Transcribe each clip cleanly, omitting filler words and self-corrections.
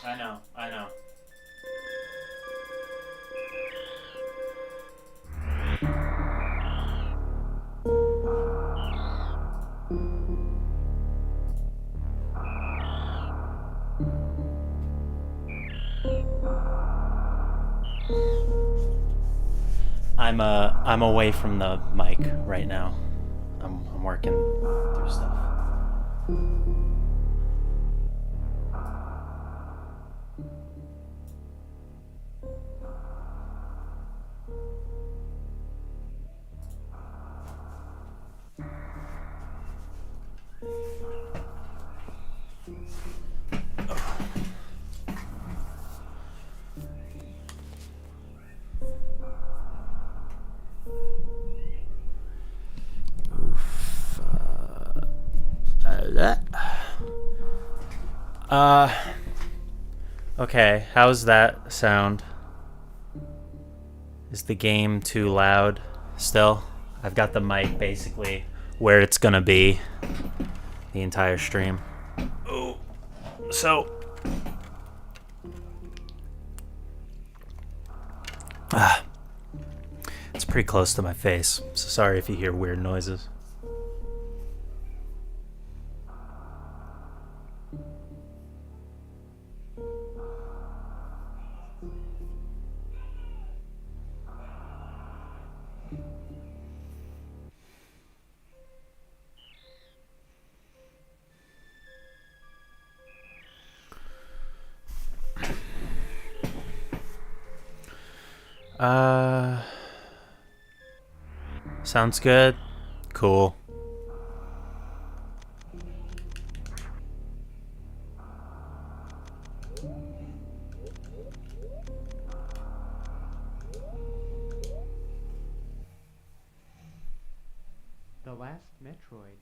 I know, I know. I'm away from the mic right now. I'm working through stuff. Okay, how's that sound? Is the game too loud still? I've got the mic basically where it's gonna be the entire stream. Oh, so it's pretty close to my face, so sorry if you hear weird noises. Sounds good. Cool. The last Metroid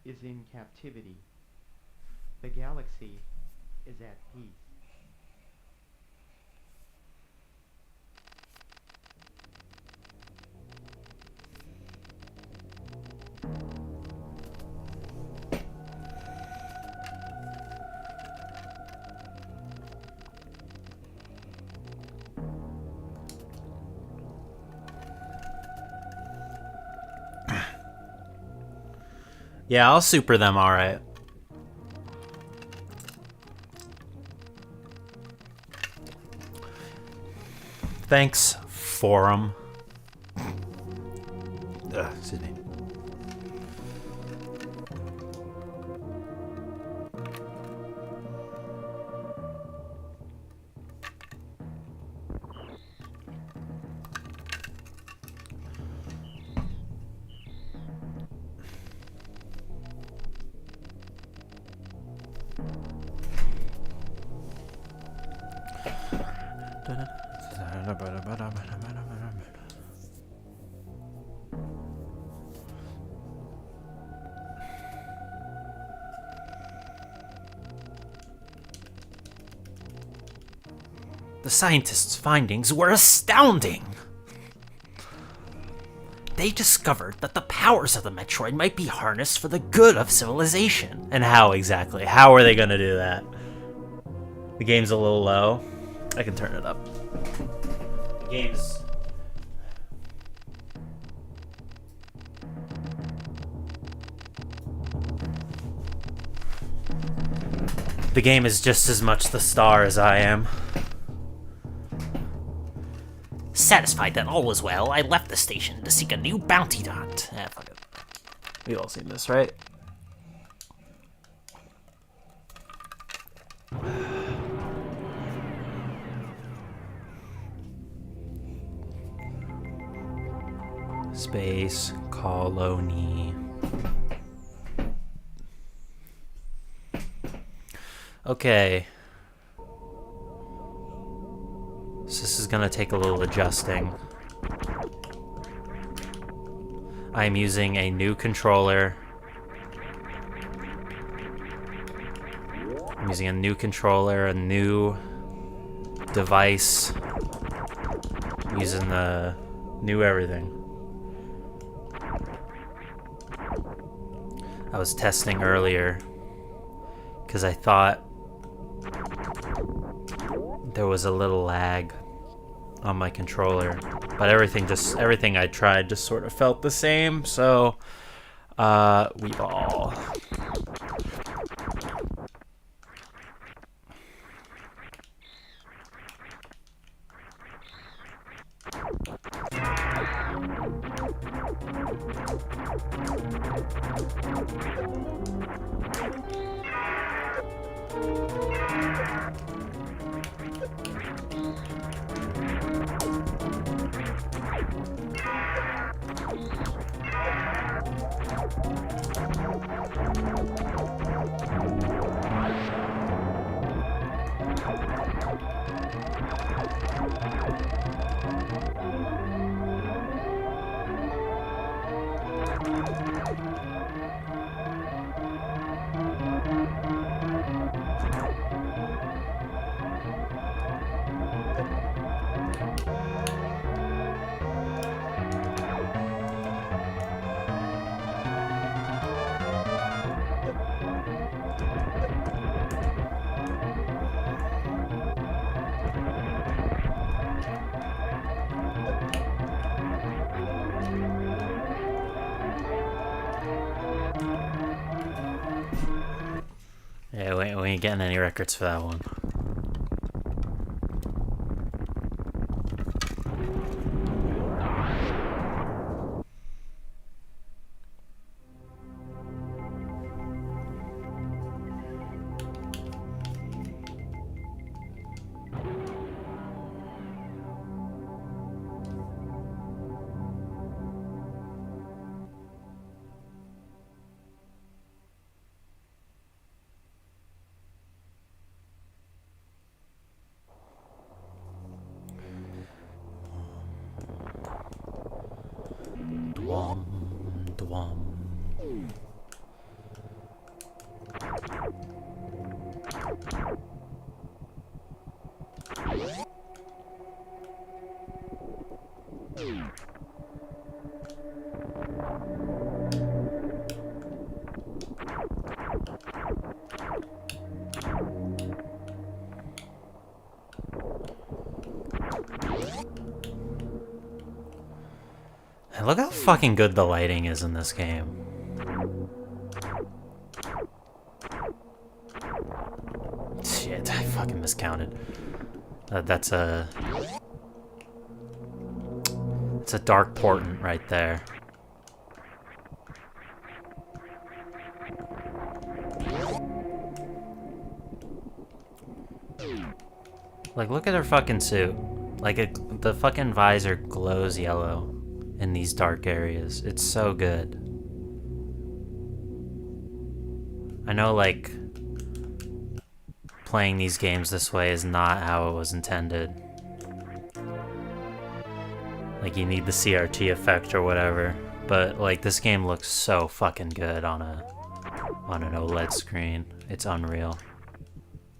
is in captivity. The galaxy is at peace. Yeah, I'll super them alright. Thanks, forum. Excuse me. The scientists' findings were astounding. They discovered that the powers of the Metroid might be harnessed for the good of civilization. And how exactly? How are they going to do that? The game's a little low. I can turn it up. The game's... The game is just as much the star as I am. Satisfied that all was well, I left the station to seek a new bounty to hunt. Fuck it. We've all seen this, right? Space colony. Okay. So this is gonna take a little adjusting. I'm using a new controller. I'm using a new controller, a new device. I'm using the new everything. I was testing earlier because I thought there was a little lag on my controller, but everything I tried just sort of felt the same. So we've all yeah, we ain't getting any records for that one. And look how fucking good the lighting is in this game. Shit, I fucking miscounted. That's a dark portent right there. Like, look at her fucking suit. Like, the fucking visor glows yellow in these dark areas. It's so good. I know, like, playing these games this way is not how it was intended. Like, you need the CRT effect or whatever. But, like, this game looks so fucking good on an OLED screen. It's unreal.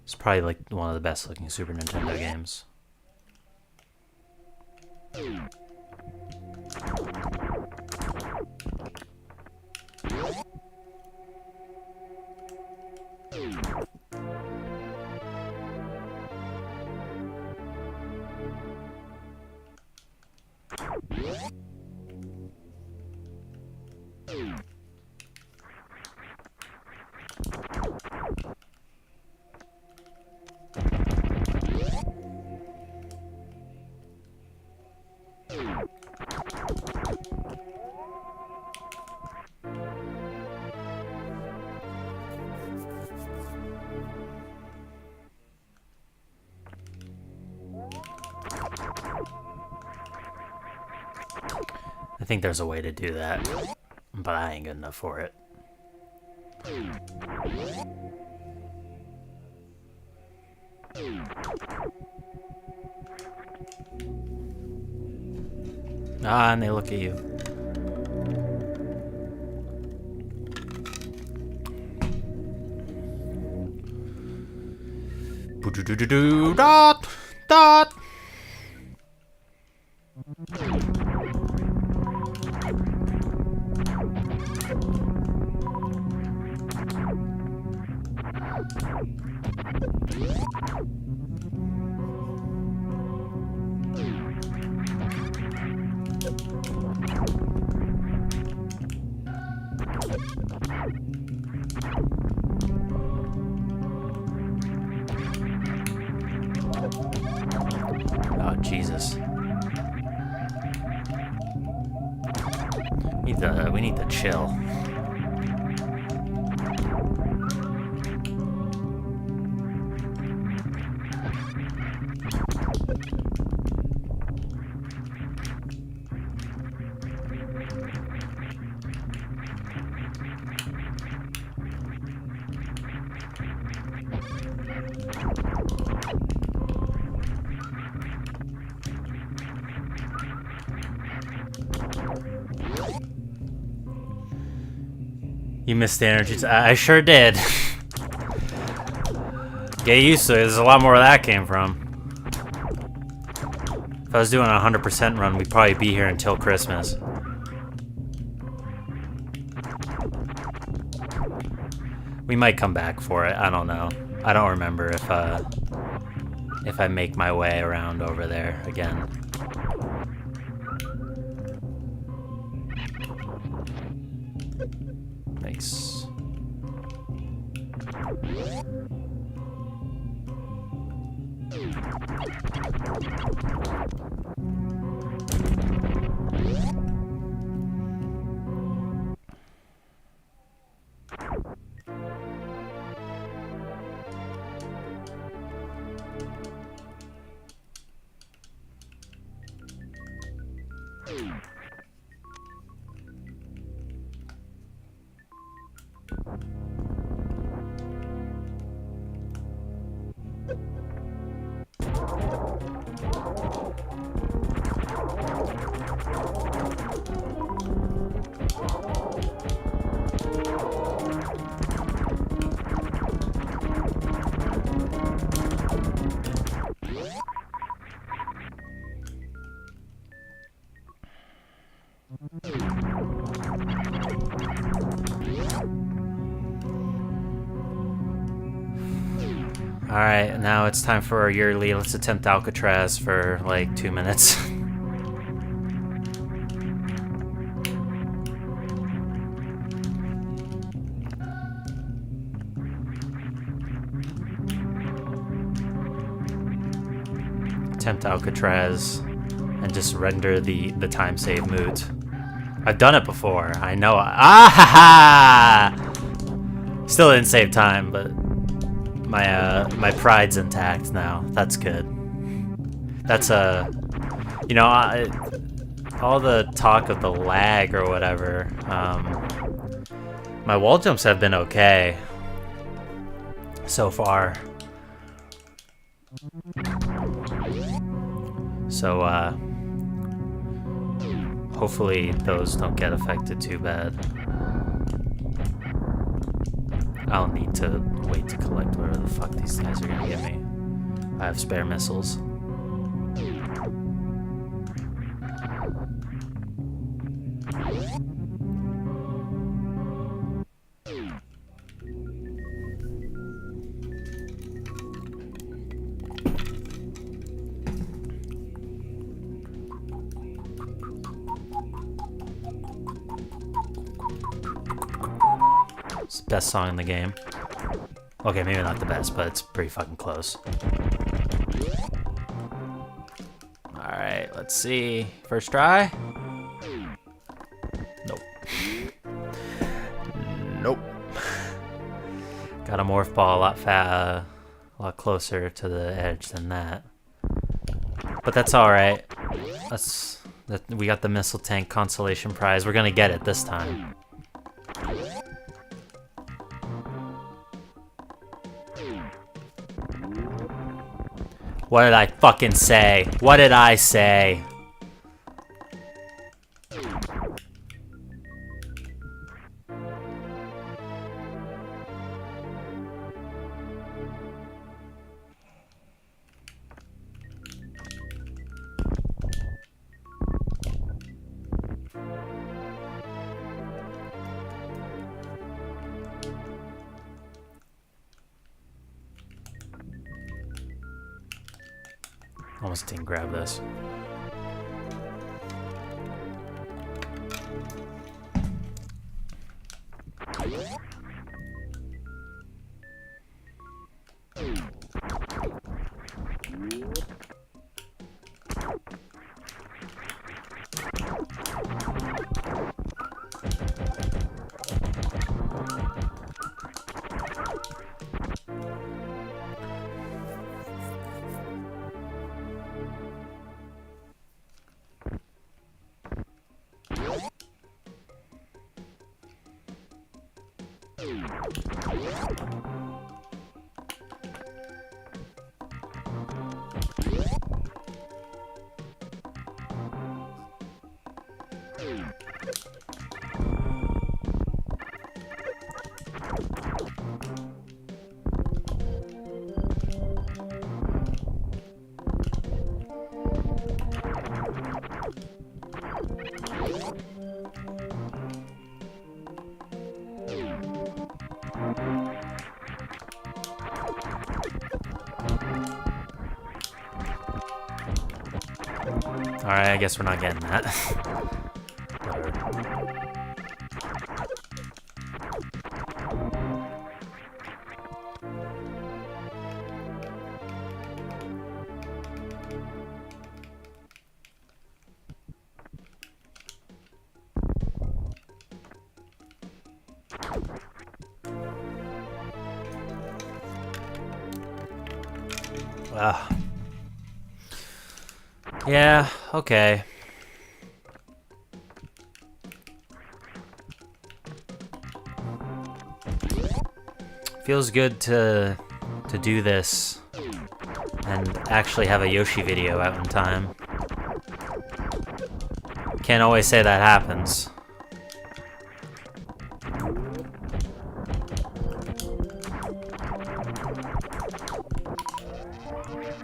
It's probably, like, one of the best looking Super Nintendo games. I think there's a way to do that, but I ain't good enough for it. Ah, and they look at you. Dot, dot. Oh, Jesus. We need to chill. You missed the energy. I sure did. Get used to it. There's a lot more where that came from. If I was doing a 100% run, we'd probably be here until Christmas. We might come back for it. I don't know. I don't remember if I make my way around over there again. Nice. Alright, now it's time for our yearly. Let's attempt Alcatraz for like 2 minutes. Attempt Alcatraz and just render the time save moot. I've done it before. I know. Ah ha ha! Still didn't save time, but my pride's intact now. That's good. That's you know, all the talk of the lag or whatever. My wall jumps have been okay so far. So hopefully those don't get affected too bad. I'll need to wait to collect whatever the fuck these guys are gonna give me. I have spare missiles. It's the best song in the game. Okay, maybe not the best, but it's pretty fucking close. Alright, let's see. First try? Nope. Nope. Got a morph ball a lot closer to the edge than that. But that's alright. We got the missile tank consolation prize. We're gonna get it this time. What did I fucking say? What did I say? Almost didn't grab this. Alright, I guess we're not getting that. Yeah, okay. Feels good to do this and actually have a Yoshi video out in time. Can't always say that happens.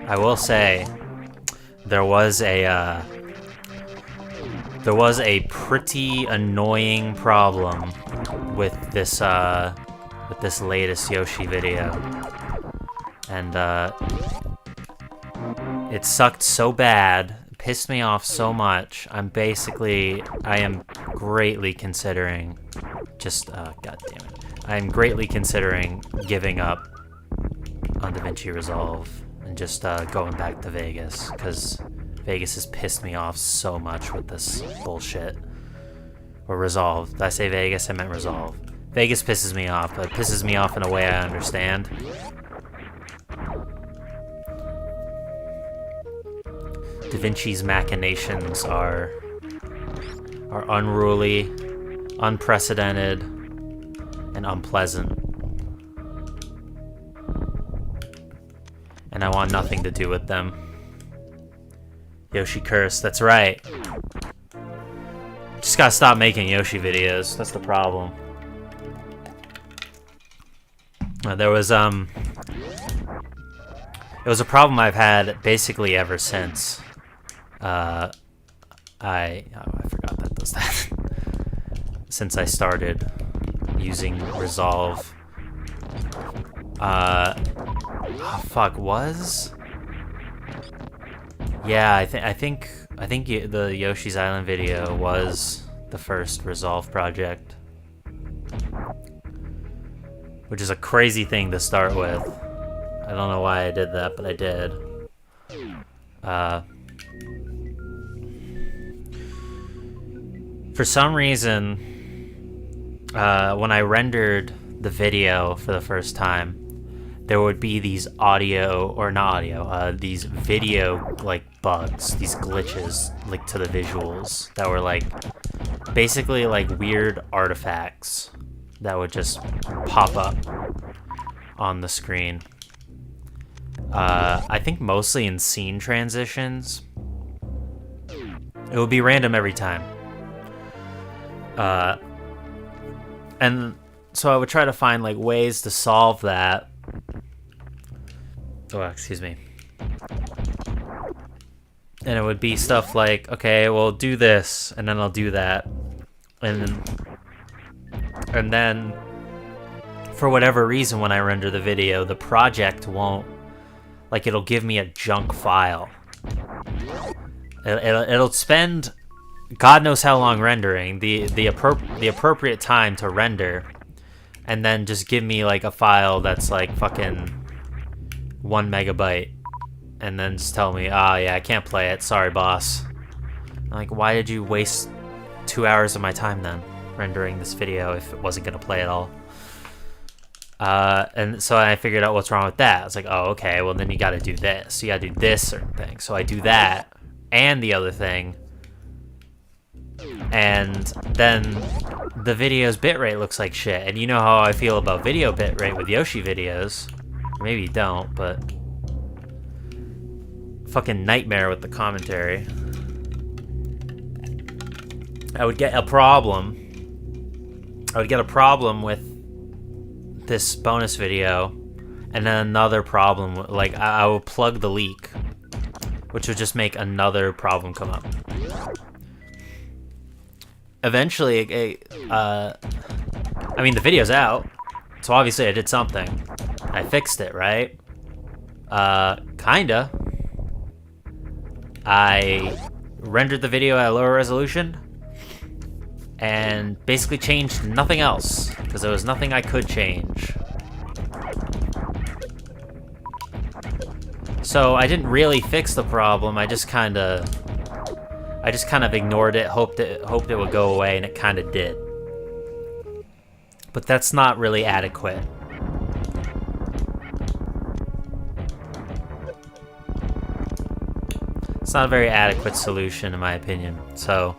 I will say there was a there was a pretty annoying problem with this latest Yoshi video, and it sucked so bad, pissed me off so much. I am greatly considering god damn it. I am greatly considering giving up on DaVinci Resolve and just going back to Vegas, because Vegas has pissed me off so much with this bullshit. Or Resolve. Did I say Vegas? I meant Resolve. Vegas pisses me off, but it pisses me off in a way I understand. DaVinci's machinations are unruly, unprecedented, and unpleasant. And I want nothing to do with them. Yoshi curse, that's right. Just gotta stop making Yoshi videos, that's the problem. It was a problem I've had basically ever since. I forgot that does that. Since I started using Resolve. Yeah, I think the Yoshi's Island video was the first Resolve project. Which is a crazy thing to start with. I don't know why I did that, but I did. For some reason, when I rendered the video for the first time, there would be these these video, like, bugs, these glitches linked to the visuals that were, like, basically, like, weird artifacts that would just pop up on the screen. I think mostly in scene transitions. It would be random every time. And so I would try to find, like, ways to solve that. Oh, excuse me. And it would be stuff like, okay, well, do this, and then I'll do that. And then, for whatever reason, when I render the video, the project won't, like, it'll give me a junk file. It'll spend God knows how long rendering, the appropriate time to render, and then just give me, like, a file that's, like, fucking 1 megabyte, and then just tell me, yeah, I can't play it, sorry, boss. I'm like, why did you waste 2 hours of my time then, rendering this video, if it wasn't gonna play at all? And so I figured out what's wrong with that. I was like, oh, okay, well, then you gotta do this. You gotta do this certain thing. So I do that, and the other thing, and then the video's bitrate looks like shit. And you know how I feel about video bitrate with Yoshi videos. Maybe you don't, but fucking nightmare with the commentary. I would get a problem with this bonus video, and then another problem, like, I would plug the leak, which would just make another problem come up. Eventually, I mean, the video's out, so obviously I did something. I fixed it, right? Kinda. I rendered the video at a lower resolution, and basically changed nothing else, because there was nothing I could change. So I didn't really fix the problem, I just kind of ignored it, hoped it would go away, and it kind of did. But that's not really adequate. It's not a very adequate solution, in my opinion. So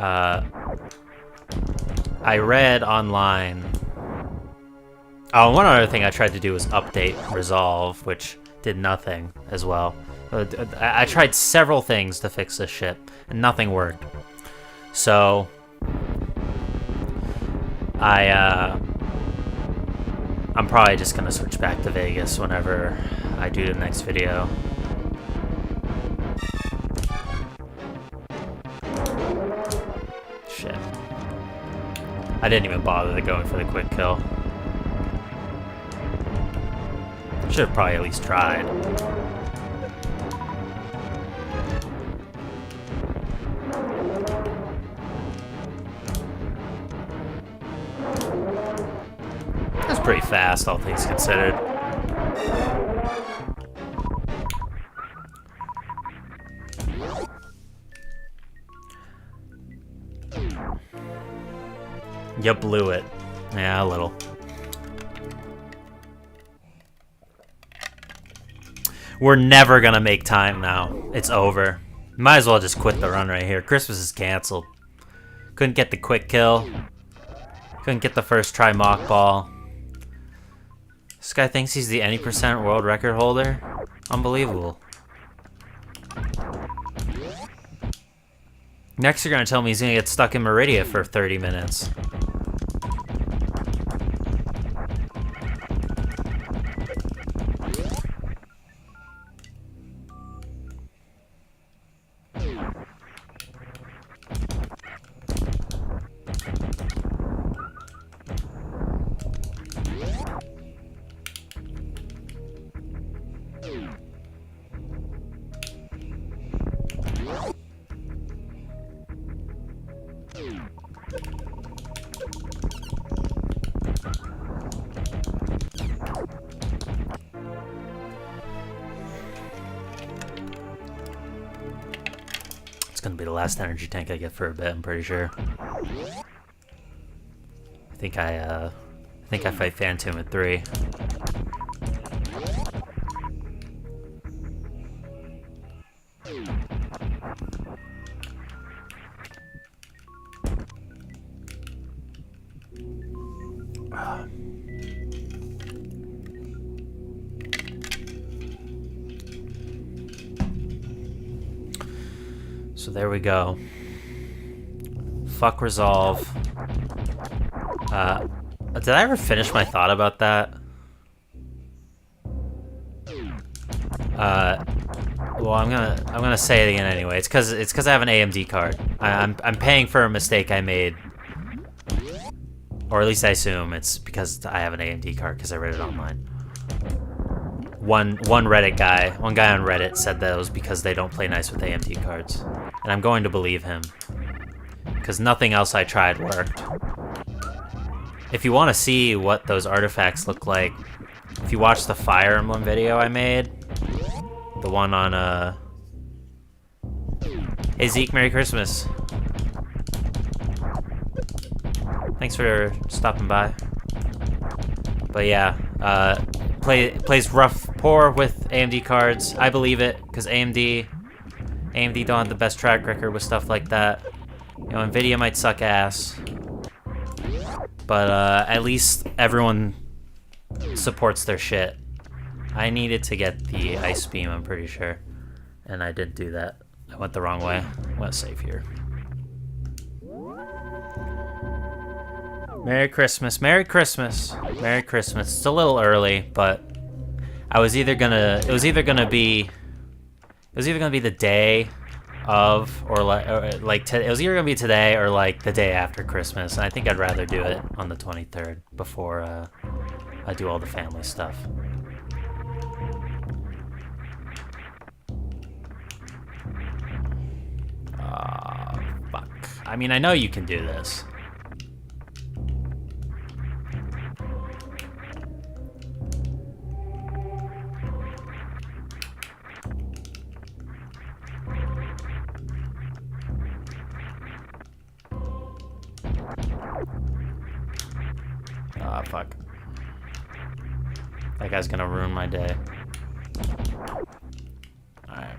I read online. Oh, one other thing I tried to do was update Resolve, which did nothing as well. I tried several things to fix this shit, and nothing worked. So I'm probably just gonna switch back to Vegas whenever I do the next video. I didn't even bother going for the quick kill. Should have probably at least tried. That's pretty fast, all things considered. You blew it. Yeah, a little. We're never gonna make time now. It's over. Might as well just quit the run right here. Christmas is canceled. Couldn't get the quick kill. Couldn't get the first try mock ball. This guy thinks he's the any percent world record holder? Unbelievable. Next you're gonna tell me he's gonna get stuck in Meridia for 30 minutes. It's gonna be the last energy tank I get for a bit, I'm pretty sure. I think I fight Phantom at 3. So there we go. Fuck resolve. Did I ever finish my thought about that? Well, I'm gonna say it again anyway. It's cause I have an AMD card. I'm paying for a mistake I made, or at least I assume it's because I have an AMD card because I read it online. One guy on Reddit said that it was because they don't play nice with AMD cards, and I'm going to believe him because nothing else I tried worked. If you want to see what those artifacts look like, if you watch the Fire Emblem video I made, the one on Hey Zeke, Merry Christmas. Thanks for stopping by. But yeah, plays poor with AMD cards. I believe it, because AMD don't have the best track record with stuff like that. You know, Nvidia might suck ass, but at least everyone supports their shit. I needed to get the Ice Beam, I'm pretty sure, and I didn't do that. I went the wrong way. I went safe here. Merry Christmas, Merry Christmas, Merry Christmas. It's a little early, but it was either gonna be the day of, or it was either gonna be today or like the day after Christmas. And I think I'd rather do it on the 23rd before I do all the family stuff. Fuck. I mean, I know you can do this. Ah, fuck. That guy's gonna ruin my day. Alright.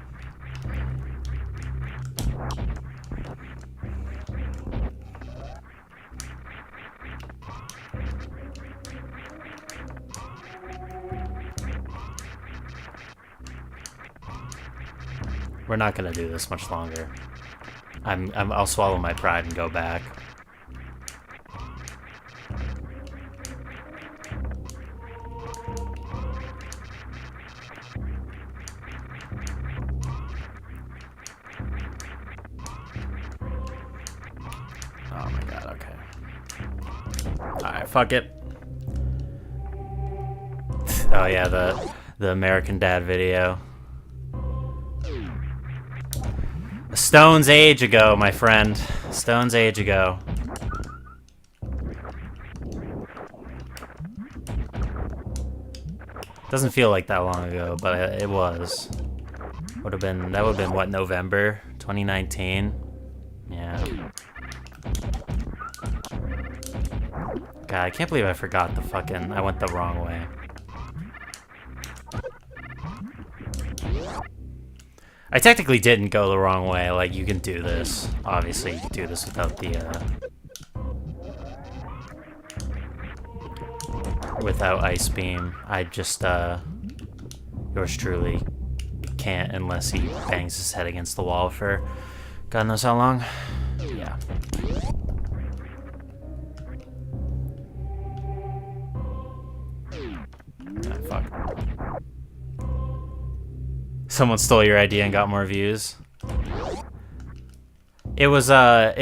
We're not gonna do this much longer. I'll swallow my pride and go back. Oh my god, okay. fuck it. Oh yeah, the American Dad video. A stone's age ago, my friend. A stone's age ago. Doesn't feel like that long ago, but it was. That would have been what, November 2019? Yeah. God, I can't believe I forgot I went the wrong way. I technically didn't go the wrong way, like, you can do this. Obviously, you can do this without without Ice Beam. I just, yours truly can't unless he bangs his head against the wall for God knows how long. Yeah. Ah, fuck. Someone stole your idea and got more views. It was a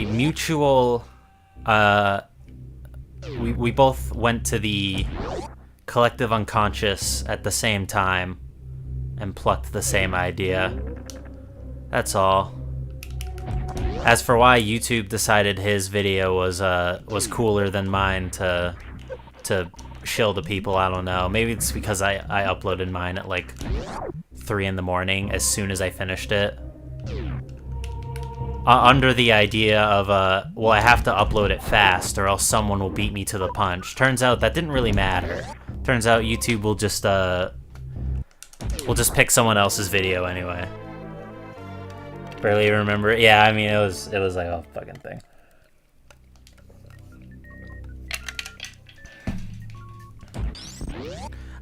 mutual, we both went to the collective unconscious at the same time and plucked the same idea. That's all. As for why YouTube decided his video was cooler than mine to shill to people, I don't know. Maybe it's because I uploaded mine at like 3 in the morning as soon as I finished it. Under the idea of, well, I have to upload it fast or else someone will beat me to the punch. Turns out that didn't really matter. Turns out YouTube will just pick someone else's video anyway. Barely remember it. Yeah, I mean, it was like a fucking thing.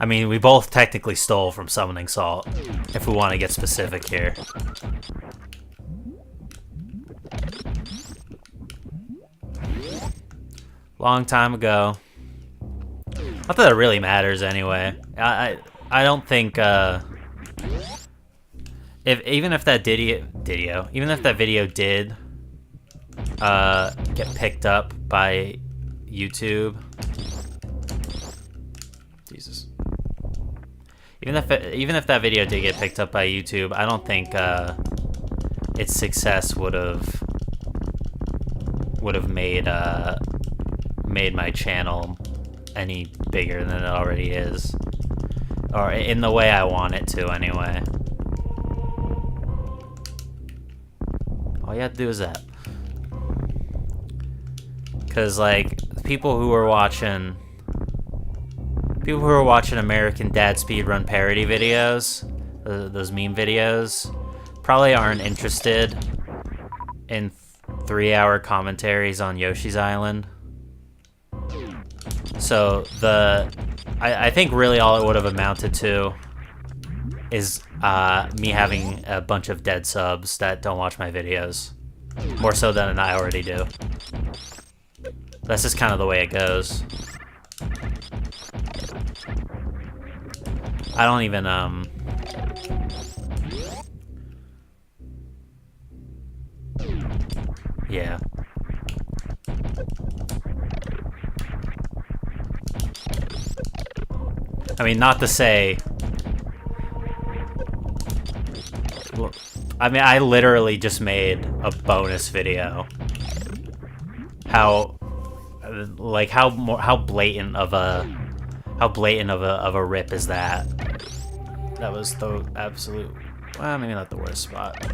I mean, we both technically stole from Summoning Salt, if we want to get specific here. Long time ago. Not that it really matters anyway. I don't think, even if that video did get picked up by YouTube. Jesus. Even if that video did get picked up by YouTube, I don't think its success would have made my channel any bigger than it already is, or in the way I want it to anyway. All you have to do is that, because like people who are watching American Dad speedrun parody videos, those meme videos, probably aren't interested in 3-hour commentaries on Yoshi's Island. So I think really all it would have amounted to is me having a bunch of dead subs that don't watch my videos, more so than I already do. That's just kind of the way it goes. I don't even, yeah. I mean, not to say, well, I mean, I literally just made a bonus video. How blatant of a rip is that? That was the absolute, well, maybe not the worst spot.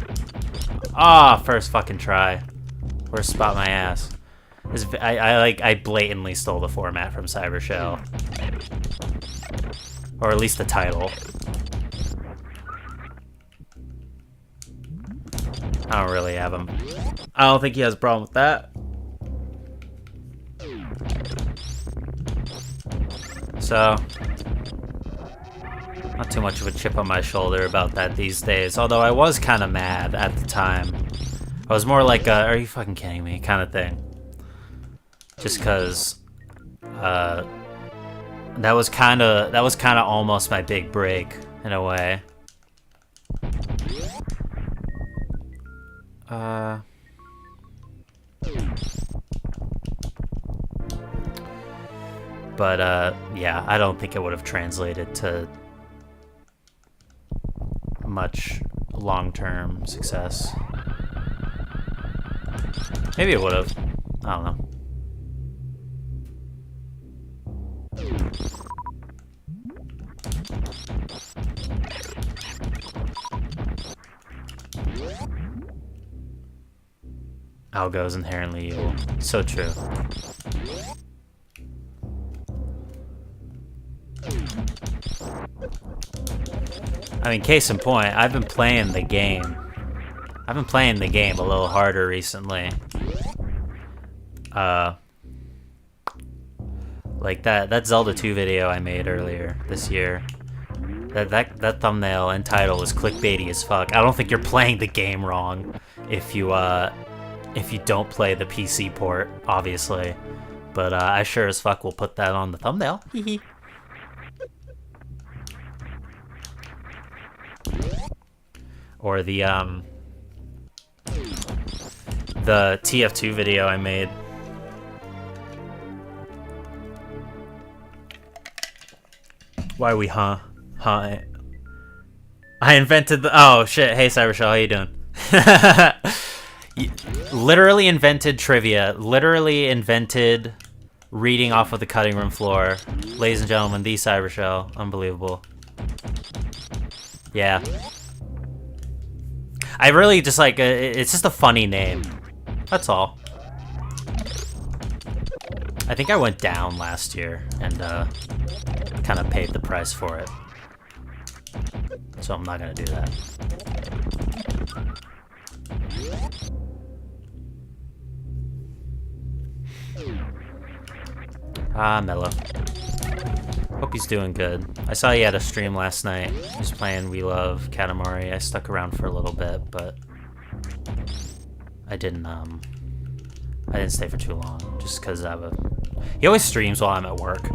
Ah, first fucking try. Worst spot my ass. I blatantly stole the format from Cyber Shell. Or at least the title. I don't really have him. I don't think he has a problem with that. So, not too much of a chip on my shoulder about that these days. Although I was kind of mad at the time. I was more like, are you fucking kidding me kind of thing. Just cause, that was kind of almost my big break in a way. But yeah, I don't think it would have translated to much long-term success. Maybe it would have. I don't know. Algo is inherently evil. So true. I mean, case in point, I've been playing the game. I've been playing the game a little harder recently. Like that Zelda 2 video I made earlier this year. That thumbnail and title is clickbaity as fuck. I don't think you're playing the game wrong if you don't play the PC port, obviously. But I sure as fuck will put that on the thumbnail. Or the TF2 video I made. Why we huh? I invented the... Oh, shit. Hey, Cybershell, how you doing? Literally invented trivia. Literally invented reading off of the cutting room floor. Ladies and gentlemen, the Cybershell. Unbelievable. Yeah. I really just like... it's just a funny name. That's all. I think I went down last year and kind of paid the price for it. So I'm not gonna do that. Ah, Mello. Hope he's doing good. I saw he had a stream last night. He was playing We Love Katamari. I stuck around for a little bit, but I didn't stay for too long, just because he always streams while I'm at work.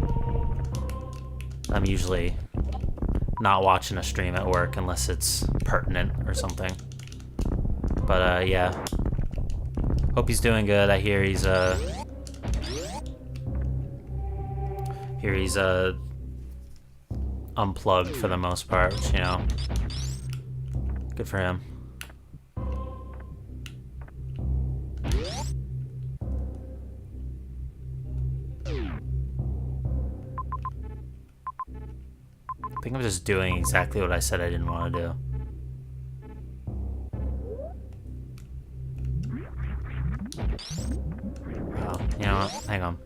I'm usually not watching a stream at work unless it's pertinent or something. But yeah. Hope he's doing good. I hear he's unplugged for the most part, which, you know, good for him. I think I'm just doing exactly what I said I didn't want to do. Oh, you know what? Hang on.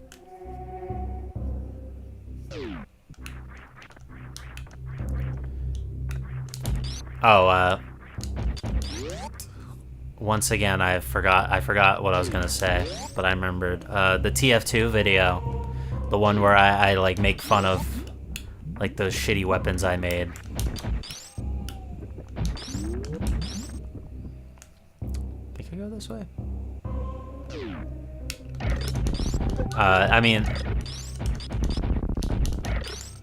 Oh, once again, I forgot what I was gonna say, but I remembered. The TF2 video, the one where I like make fun of like those shitty weapons I made. Think I go this way? I mean,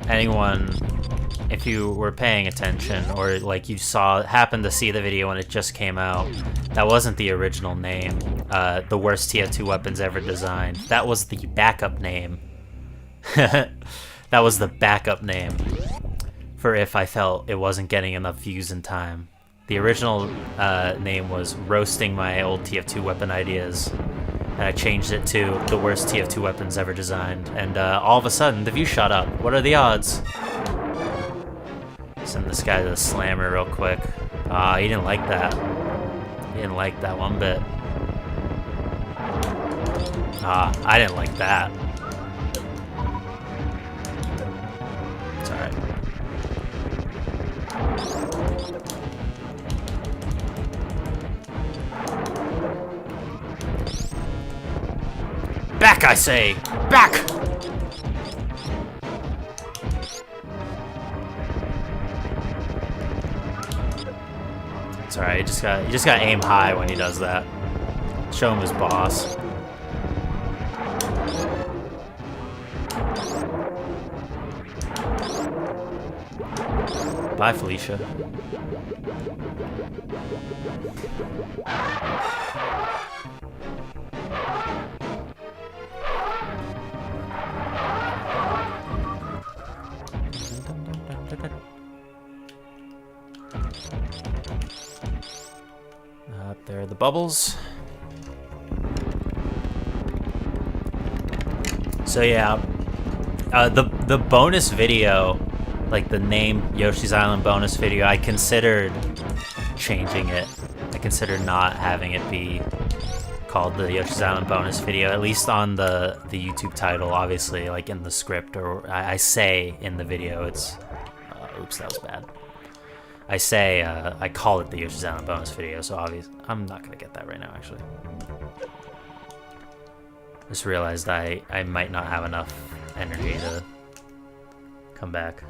anyone, if you were paying attention or like you happened to see the video when it just came out, that wasn't the original name. The worst TF2 weapons ever designed. That was the backup name. That was the backup name for if I felt it wasn't getting enough views in time. The original name was Roasting My Old TF2 Weapon Ideas, and I changed it to The Worst TF2 Weapons Ever Designed, and all of a sudden, the views shot up. What are the odds? Send this guy to the slammer real quick. He didn't like that. He didn't like that one bit. I didn't like that. It's alright. Back, I say! Back! It's alright, you just gotta aim high when he does that. Show him his boss. Bye, Felicia. Up there are the bubbles. So yeah, the bonus video, like the name Yoshi's Island bonus video, I considered changing it. I considered not having it be called the Yoshi's Island bonus video, at least on the YouTube title, obviously, like in the script, or I say in the video, it's, oops, that was bad. I say, I call it the Yoshi's Island bonus video, so obviously, I'm not gonna get that right now, actually. Just realized I might not have enough energy to come back.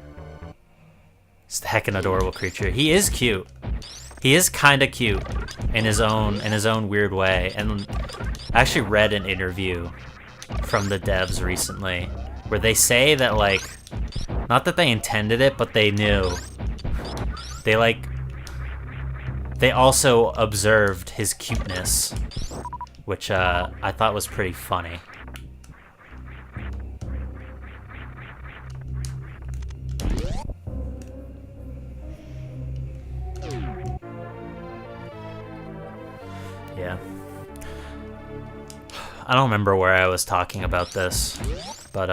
He's the heck an adorable creature. He is cute. He is kind of cute in his own weird way. And I actually read an interview from the devs recently where they say that, like, not that they intended it, but they knew. They also observed his cuteness, which I thought was pretty funny. Yeah. I don't remember where I was talking about this, but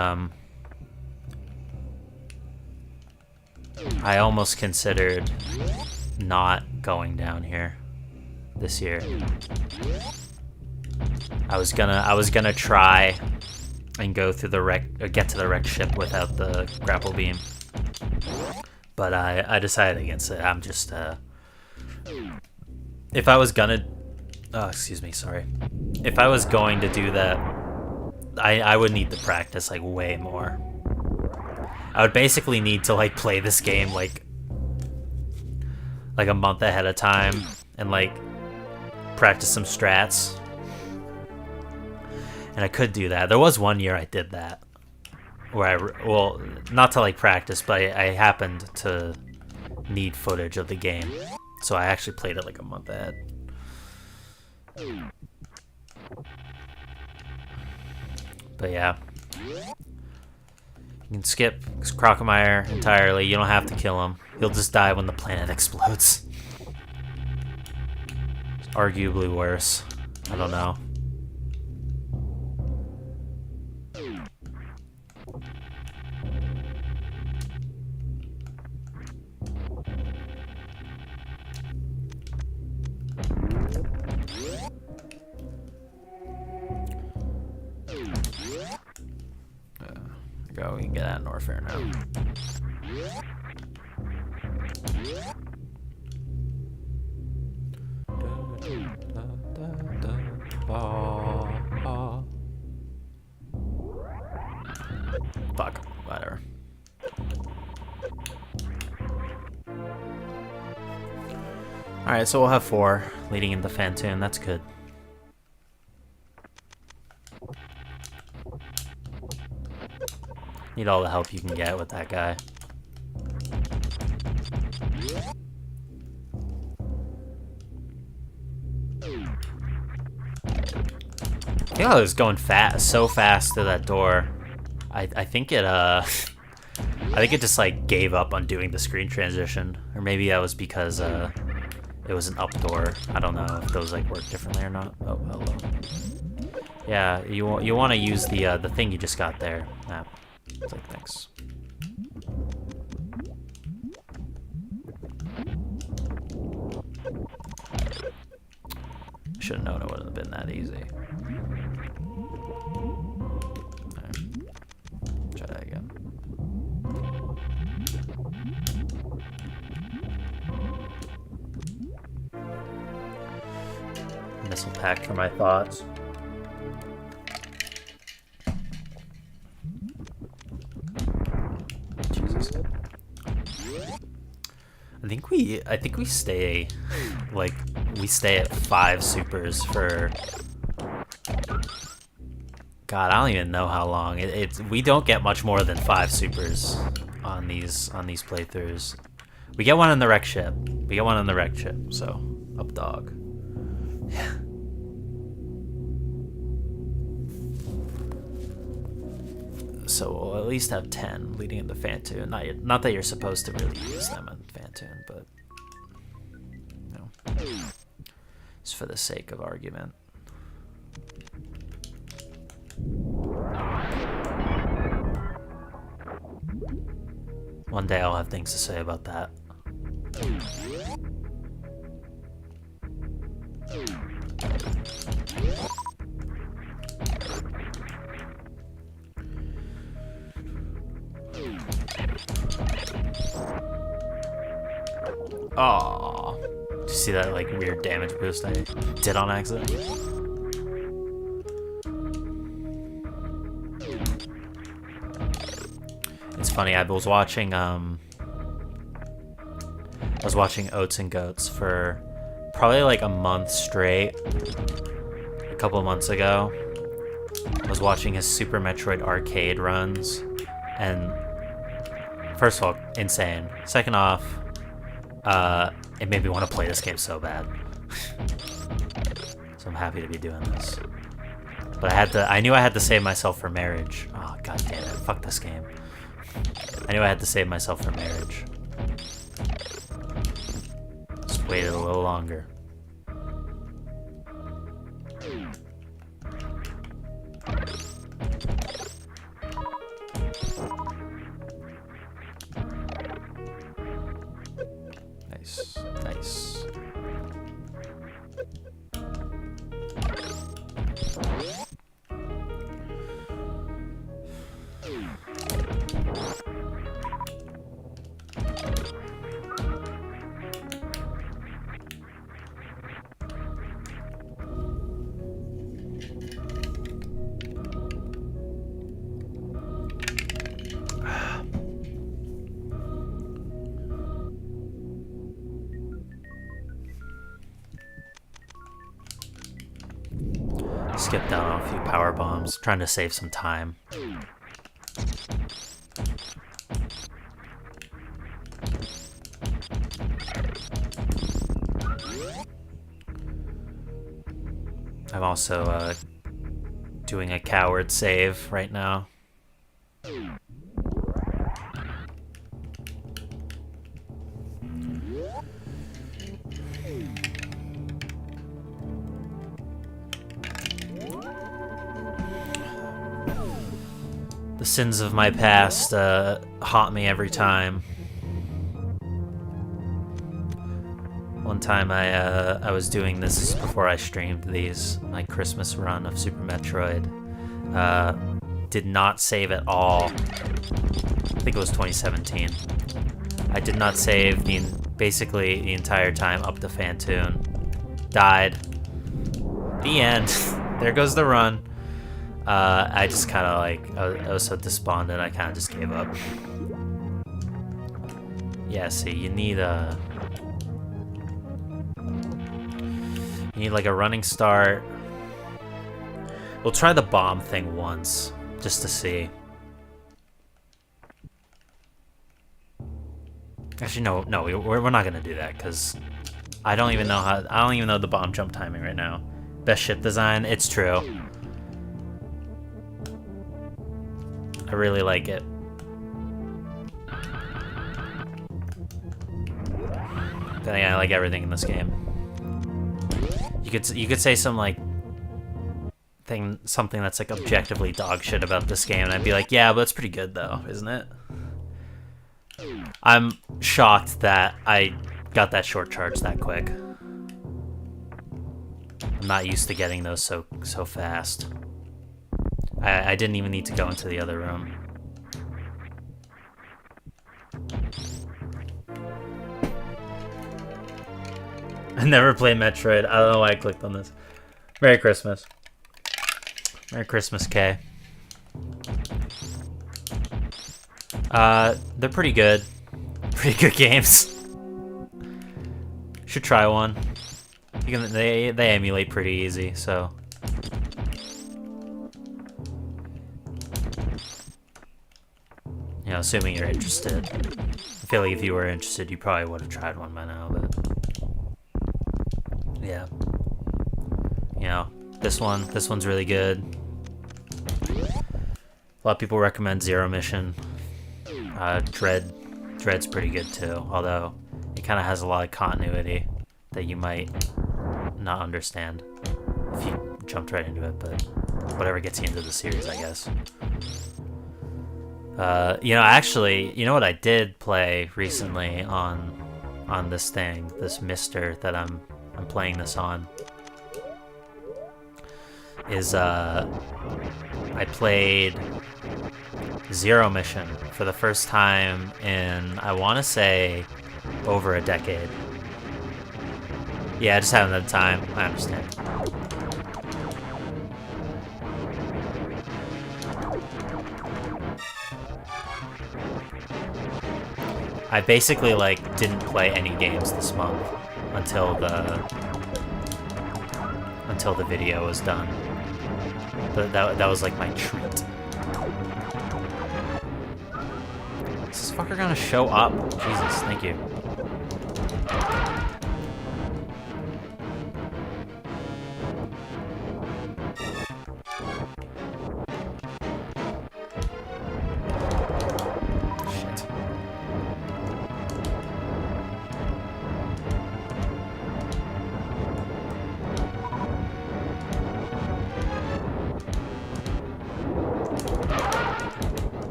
I almost considered not going down here this year. I was gonna try and go through the wreck, or get to the wrecked ship without the grapple beam, but I decided against it. I'm just if I was gonna, oh, excuse me, sorry. If I was going to do that, I would need to practice like way more. I would basically need to like play this game like a month ahead of time and like practice some strats. And I could do that. There was one year I did that, where well, not to like practice, but I happened to need footage of the game, so I actually played it like a month ahead. But yeah, you can skip Crocomire entirely. You don't have to kill him. He'll just die when the planet explodes. It's arguably worse. I don't know. Go, we can get out of Norfair now. Fuck, whatever. Alright, so we'll have 4 leading into Phantom. That's good. Need all the help you can get with that guy. I think I was going so fast to that door. I think it I think it just like gave up on doing the screen transition, or maybe that was because it was an up door. I don't know if those like work differently or not. Oh, hello. Yeah, you want to use the thing you just got there. Ah, it's like thanks. Should have known it wouldn't have been that easy. Right. Try that again. Missile pack for my thoughts. Jesus. I think we stay like we stay at 5 supers for God, I don't even know how long. We don't get much more than 5 supers on these playthroughs. We get one in the wreck ship. So up dog. so we'll at least have 10 leading into Fantoon. Not that you're supposed to really use them in Fantoon, but you know, just for the sake of argument. One day I'll have things to say about that. Aww. Did you see that like weird damage boost I did on accident? It's funny, I was watching Oats and Goats for probably like a month straight. A couple of months ago, I was watching his Super Metroid arcade runs, and first of all, insane. Second off, it made me want to play this game so bad. So I'm happy to be doing this. But I knew I had to save myself for marriage. Oh, god damn it, fuck this game. I knew I had to save myself for marriage. Just waited a little longer. Nice, nice. Skip down on a few power bombs, trying to save some time. I'm also doing a coward save right now. The sins of my past haunt me every time. One time I was doing this before I streamed these, my Christmas run of Super Metroid. Did not save at all. I think it was 2017. I did not save basically the entire time up to Fantoon. Died. The end. There goes the run. I just kind of like, I was so despondent, I kind of just gave up. Yeah, see, you need like a running start. We'll try the bomb thing once, just to see. Actually, no, we're not gonna do that, because I don't even know the bomb jump timing right now. Best ship design, it's true. I really like it. But yeah, I like everything in this game. You could say some like something that's like objectively dog shit about this game, and I'd be like, yeah, but it's pretty good though, isn't it? I'm shocked that I got that short charge that quick. I'm not used to getting those so fast. I didn't even need to go into the other room. I never played Metroid. I don't know why I clicked on this. Merry Christmas. Merry Christmas, Kay. They're pretty good. Pretty good games. Should try one. They emulate pretty easy, so. You know, assuming you're interested. I feel like if you were interested, you probably would have tried one by now, but yeah. You know, this one's really good. A lot of people recommend Zero Mission. Dread's pretty good too, although it kind of has a lot of continuity that you might not understand if you jumped right into it, but whatever gets you into the series, I guess. Actually, you know what I did play recently on this thing, this Mister that I'm playing this on, is I played Zero Mission for the first time in, I want to say, over a decade. Yeah, I just haven't had time. I understand. I basically didn't play any games this month until the video was done. That was like my treat. Is this fucker gonna show up? Jesus, thank you.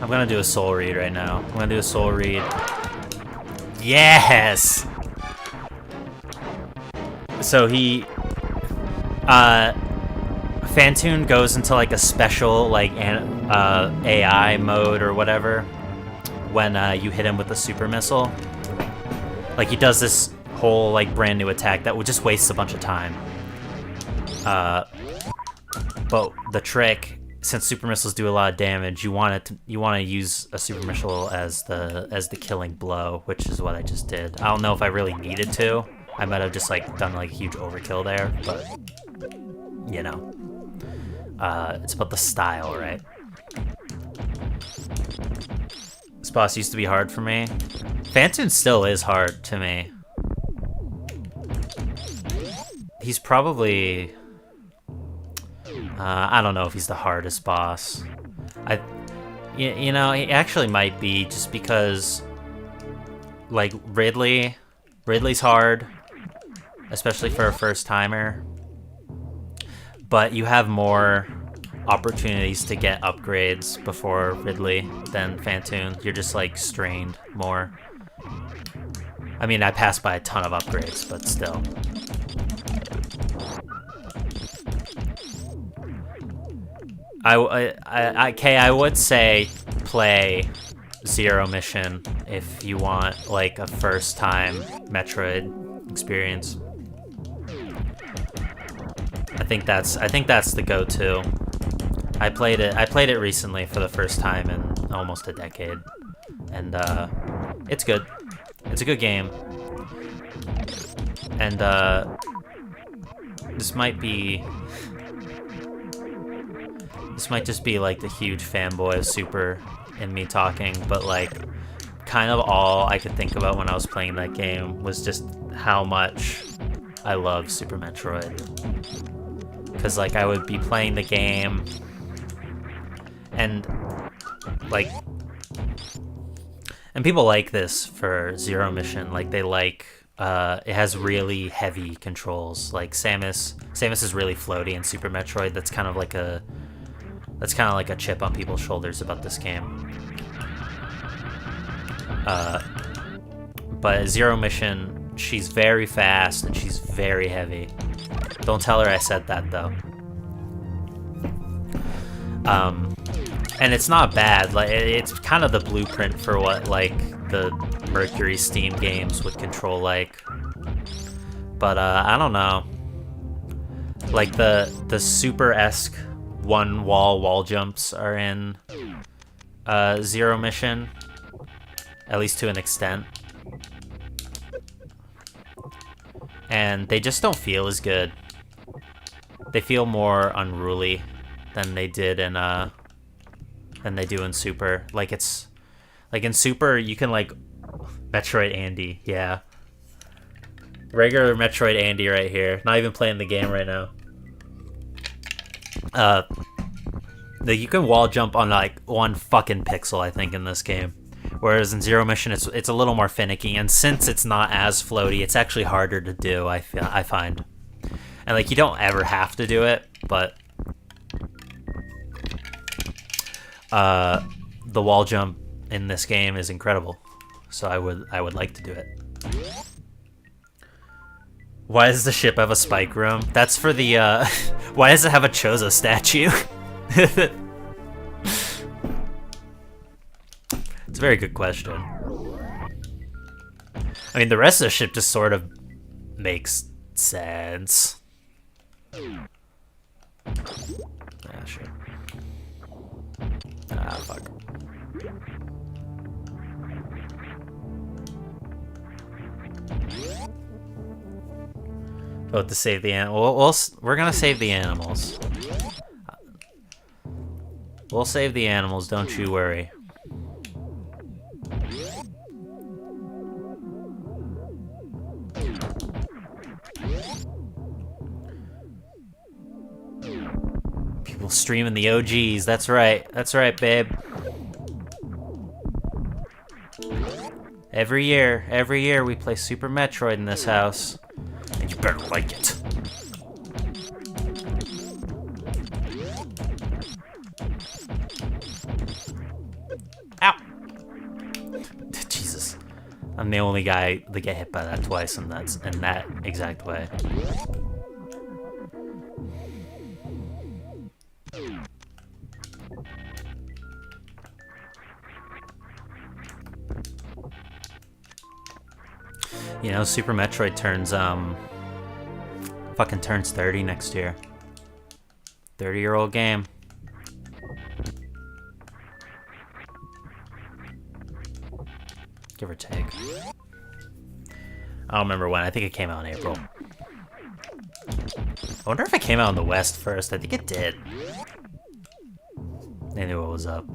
I'm gonna do a soul read right now. I'm gonna do a soul read. Yes! So he... Phantoon goes into like a special AI mode or whatever when you hit him with a super missile. Like he does this whole brand new attack that would just waste a bunch of time. But the trick, since super missiles do a lot of damage, you want to use a super missile as the killing blow, which is what I just did. I don't know if I really needed to. I might have just done a huge overkill there, but you know, it's about the style, right? This boss used to be hard for me. Phantoon still is hard to me. He's probably... I don't know if he's the hardest boss. You know, he actually might be, just because, Ridley's hard, especially for a first-timer. But you have more opportunities to get upgrades before Ridley than Phantoon. You're just, strained more. I mean, I passed by a ton of upgrades, but still. I would say play Zero Mission if you want a first-time Metroid experience. I think that's the go-to. I played it recently for the first time in almost a decade, and it's good. It's a good game, and this might just be the huge fanboy of Super in me talking, but kind of all I could think about when I was playing that game was just how much I love Super Metroid. Because I would be playing the game and and people like this for Zero Mission. They it has really heavy controls. Samus is really floaty in Super Metroid. That's kind of like a chip on people's shoulders about this game. But Zero Mission, she's very fast and she's very heavy. Don't tell her I said that, though. And it's not bad. It's kind of the blueprint for what the Mercury Steam games would control like. But I don't know. The super-esque wall jumps are in Zero Mission, at least to an extent. And they just don't feel as good. They feel more unruly than they did in than they do in Super. Like it's like in Super you can like Metroid Andy, yeah. Regular Metroid Andy right here. Not even playing the game right now. Like you can wall jump on like one fucking pixel, I think, in this game. Whereas in Zero Mission, it's a little more finicky, and since it's not as floaty, it's actually harder to do. I find, and like you don't ever have to do it, but the wall jump in this game is incredible. So I would like to do it. Why does the ship have a spike room? That's for the why does it have a Chozo statue? It's a very good question. I mean, the rest of the ship just sort of makes sense. Yeah, sure. Ah, fuck. Vote to save the animals. We're gonna save the animals. We'll save the animals, don't you worry. People streaming the OGs, that's right, babe. Every year we play Super Metroid in this house. And you better like it. Ow! Jesus. I'm the only guy to get hit by that twice, and that's in that exact way. You know, Super Metroid turns, fucking turns 30 next year. 30-year-old game. Give or take. I don't remember when. I think it came out in April. I wonder if it came out in the West first. I think it did. They knew what was up.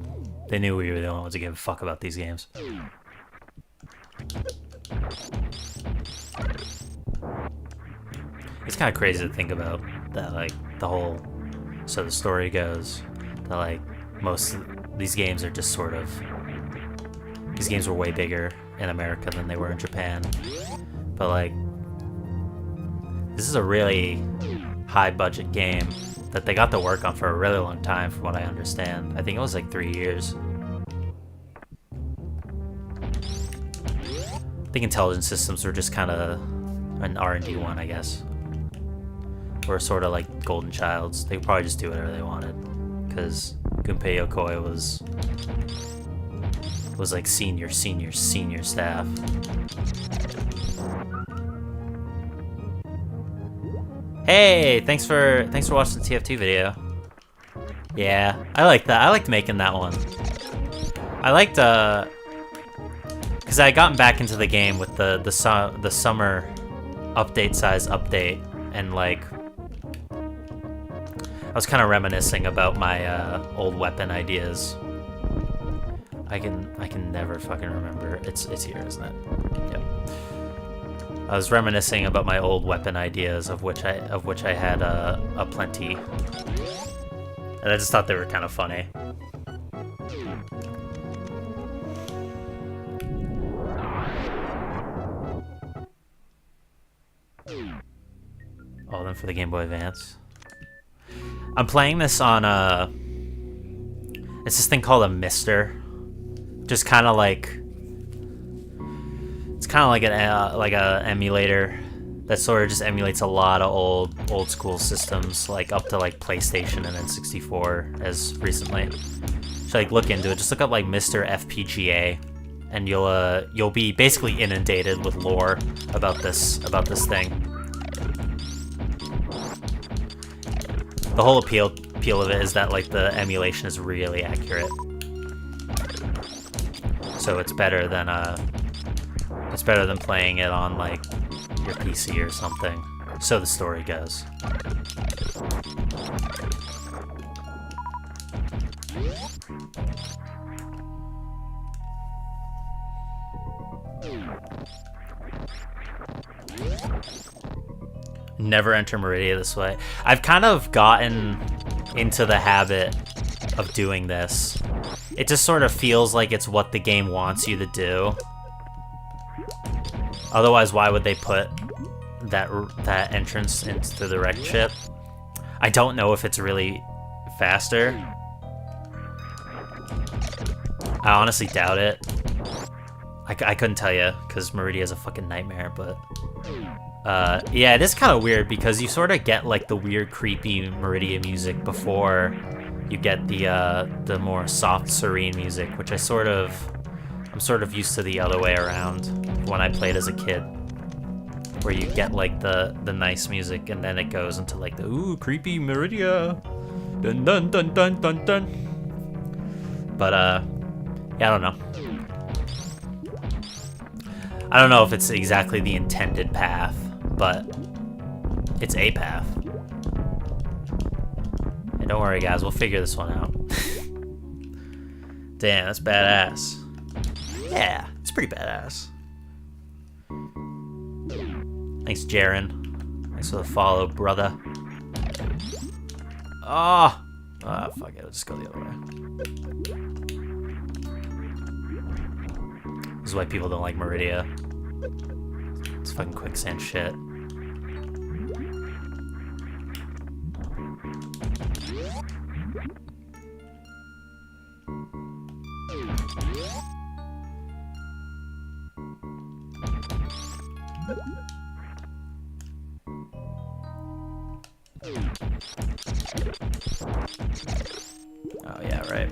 They knew we were the only ones to give a fuck about these games. It's kind of crazy to think about that, like, the whole... So the story goes that, like, most of these games are just sort of... These games were way bigger in America than they were in Japan. But, like... This is a really high-budget game that they got to work on for a really long time, from what I understand. I think it was, like, 3 years. I think Intelligent Systems were just kind of an R&D one, I guess. Or sort of like Golden Childs. They could probably just do whatever they wanted, because Gunpei Yokoi was like senior staff. Hey, thanks for watching the TF2 video. Yeah, I like that. I liked making that one. I liked because I gotten back into the game with the summer update size update, and like I was kind of reminiscing about my old weapon ideas. I can never fucking remember. It's here, isn't it? Yep. I was reminiscing about my old weapon ideas, of which I had a plenty, and I just thought they were kind of funny. All of them for the Game Boy Advance. I'm playing this on it's this thing called a Mister. Just kind of like, it's kind of like a emulator that sort of just emulates a lot of old school systems, like up to like PlayStation and N64 as recently. So like look into it. Just look up like Mr. FPGA, and you'll be basically inundated with lore about this thing. The whole appeal of it is that like the emulation is really accurate. So it's better than playing it on like your PC or something. So the story goes. Never enter Meridia this way. I've kind of gotten into the habit of doing this. It just sort of feels like it's what the game wants you to do. Otherwise, why would they put that entrance into the wreck chip? I don't know if it's really faster. I honestly doubt it. I couldn't tell you, because Meridia is a fucking nightmare, but... yeah, it is kind of weird, because you sort of get, like, the weird, creepy Meridia music before you get the more soft, serene music, which I'm sort of used to the other way around when I played as a kid, where you get, like, the nice music, and then it goes into, like, the, ooh, creepy Meridia, dun dun dun dun dun dun. But, yeah, I don't know. I don't know if it's exactly the intended path, but it's a path. And don't worry, guys, we'll figure this one out. Damn, that's badass. Yeah, it's pretty badass. Thanks, Jaren. Thanks for the follow, brother. Oh! Ah, fuck it, I'll just go the other way. This is why people don't like Meridia. It's fucking quicksand shit. Oh yeah, right.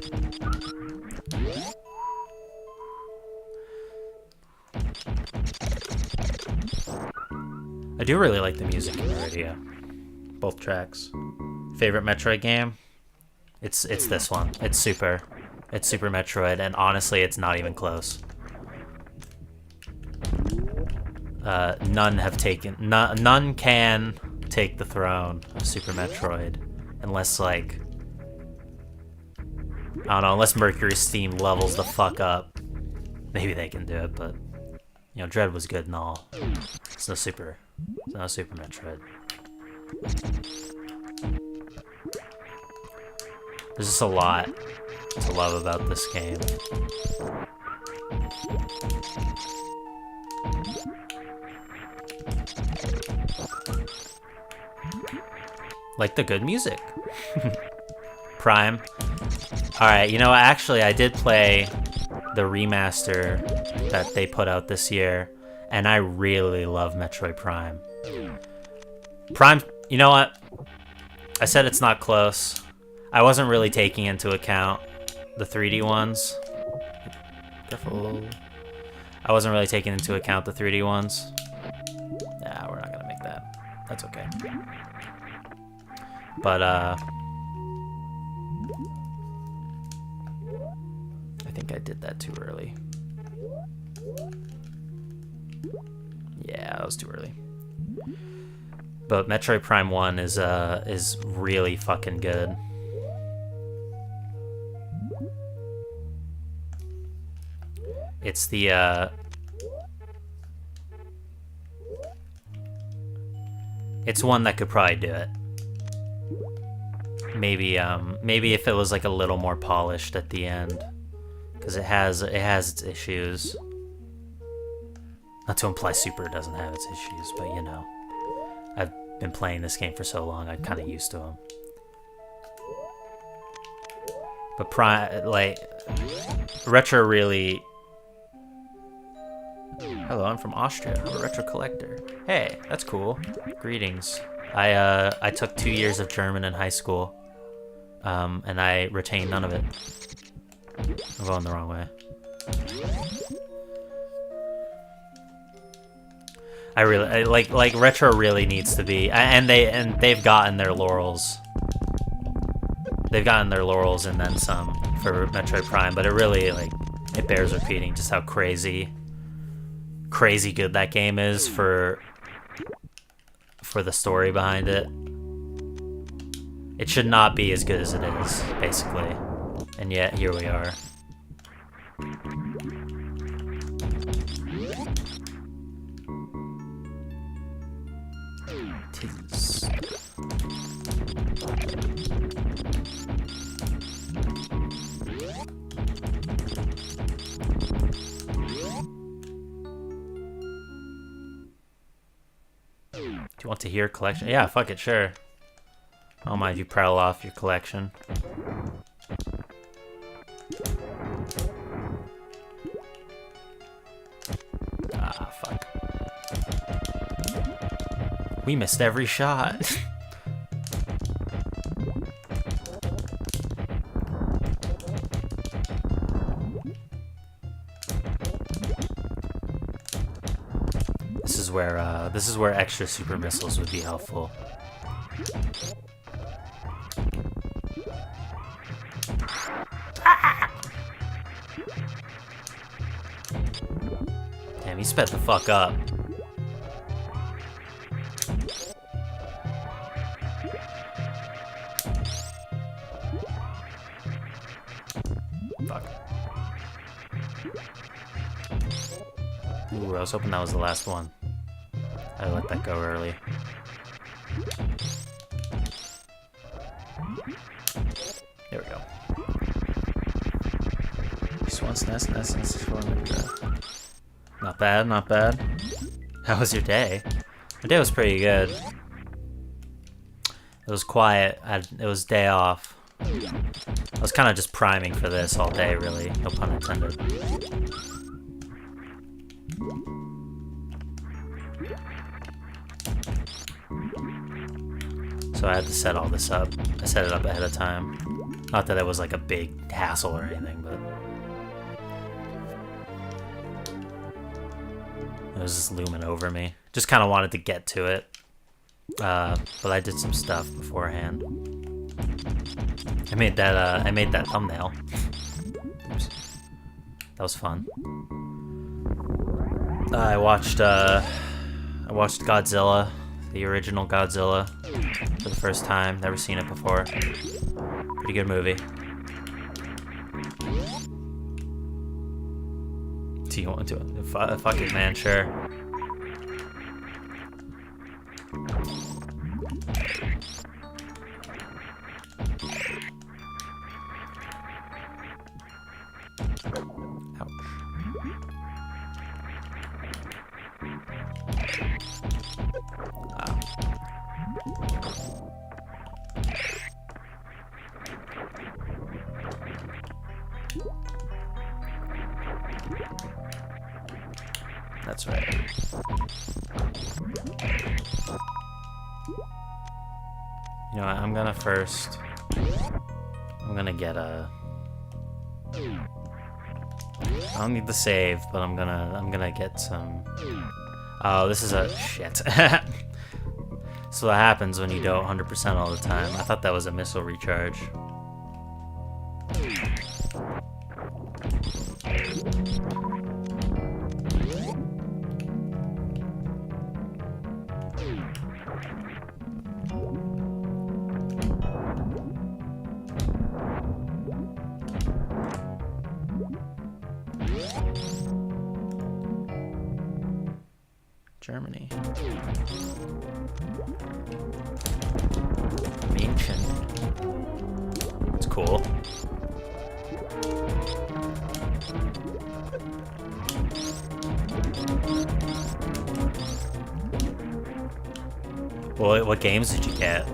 I do really like the music in Meridia. Both tracks. Favorite Metroid game? It's this one. It's Super Metroid, and honestly, it's not even close. None can take the throne of Super Metroid, unless like, I don't know, unless Mercury Steam levels the fuck up. Maybe they can do it, but you know, Dread was good and all. It's no Super Metroid. There's just a lot to love about this game. Like the good music. Prime. Alright, you know, actually I did play the remaster that they put out this year, and I really love Metroid Prime. Prime, you know what? I said it's not close. I wasn't really taking into account the 3D ones. Careful. I wasn't really taking into account the 3D ones. Nah, we're not gonna make that. That's okay. But, I think I did that too early. Yeah, that was too early. But Metroid Prime 1 is really fucking good. It's the it's one that could probably do it. Maybe if it was like a little more polished at the end, because it has its issues. Not to imply Super doesn't have its issues, but you know, I've been playing this game for so long, I'm kind of used to them. But Retro really. Hello, I'm from Austria. I'm a retro collector. Hey, that's cool. Greetings. I took 2 years of German in high school, and I retained none of it. I'm going the wrong way. I really like retro really needs to be, and they've gotten their laurels. They've gotten their laurels and then some for Metroid Prime, but it really It bears repeating just how crazy good that game is for the story behind it. It should not be as good as it is, basically. And yet, here we are. Tis. Do you want to hear collection? Yeah, fuck it, sure. I don't mind if you prattle off your collection. Ah, fuck. We missed every shot. This is where extra super missiles would be helpful. Damn, he sped the fuck up. Fuck. Ooh, I was hoping that was the last one. I let that go early. There we go. Swan's Nest, Not bad, not bad. How was your day? My day was pretty good. It was quiet. It was day off. I was kind of just priming for this all day, really. No pun intended. So I had to set all this up. I set it up ahead of time. Not that it was like a big hassle or anything, but it was just looming over me. Just kind of wanted to get to it. But I did some stuff beforehand. I made that thumbnail. Oops. That was fun. I watched Godzilla, the original Godzilla, for the first time. Never seen it before. Pretty good movie. Do you want to? Fuck it, man. Sure. That's right. You know what, I'm gonna get a... I don't need the save, but I'm gonna get some... Oh, this is a... Shit. So what happens when you do 100% all the time. I thought that was a missile recharge. Germany. München. It's cool. Well, what games did you get?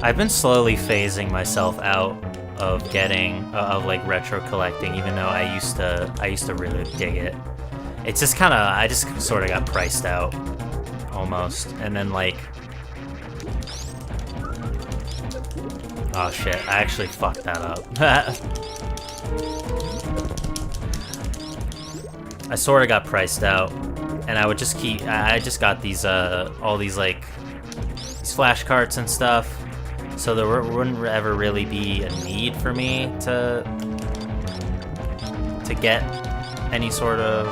I've been slowly phasing myself out of getting of like retro collecting, even though I used to really dig it. It's just kind of, I just sort of got priced out, almost. And then, like... Oh, shit. I actually fucked that up. I sort of got priced out. And I would just keep... I just got these, all these, like... These flash carts and stuff. So there wouldn't ever really be a need for me to to get any sort of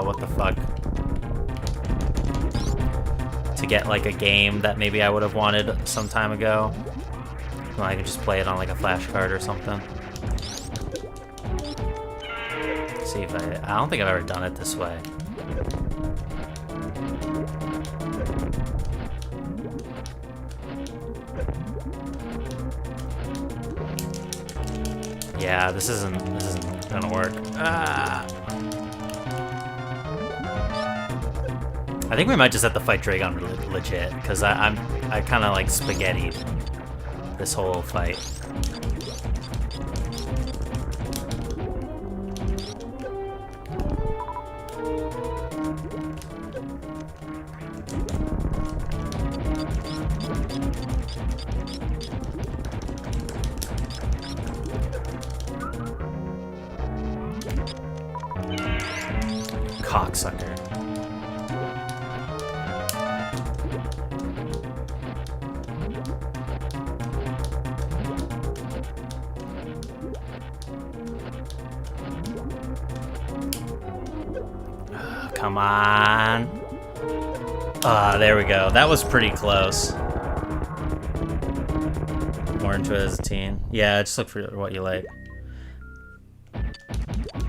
what the fuck? To get like a game that maybe I would have wanted some time ago. Well, I could just play it on like a flash card or something. See if I don't think I've ever done it this way. Yeah, this isn't gonna work. I think we might just have to fight Dragon legit, because I kind of like spaghettied this whole fight. Cocksucker. Come on. There we go. That was pretty close. More into it as a teen. Yeah, just look for what you like.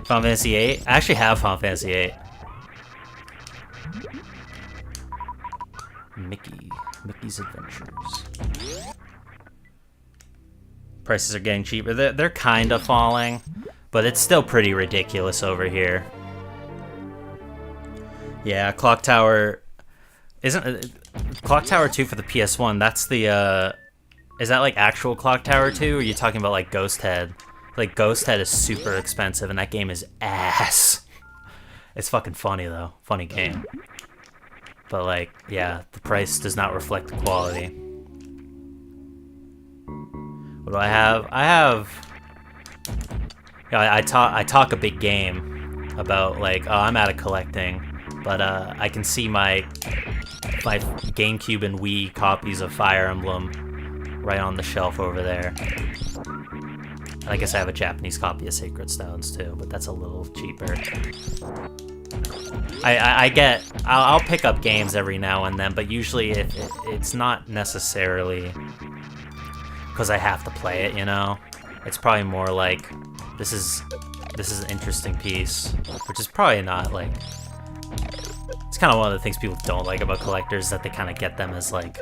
Final Fantasy VIII? I actually have Final Fantasy VIII. Mickey's Adventures. Prices are getting cheaper. They're kind of falling, but it's still pretty ridiculous over here. Yeah, Clock Tower isn't Clock Tower 2 for the PS1. That's the is that like actual Clock Tower 2, or are you talking about like Ghost Head? Like Ghost Head is super expensive and that game is ass. It's fucking funny though. Funny game. But like, yeah, the price does not reflect the quality. What do I have? I have I talk a big game about like, oh, I'm out of collecting. But I can see my GameCube and Wii copies of Fire Emblem right on the shelf over there. And I guess I have a Japanese copy of Sacred Stones too, but that's a little cheaper. I'll pick up games every now and then, but usually it's not necessarily because I have to play it, you know? It's probably more like, this is an interesting piece, which is probably not like... It's kind of one of the things people don't like about collectors, that they kind of get them as like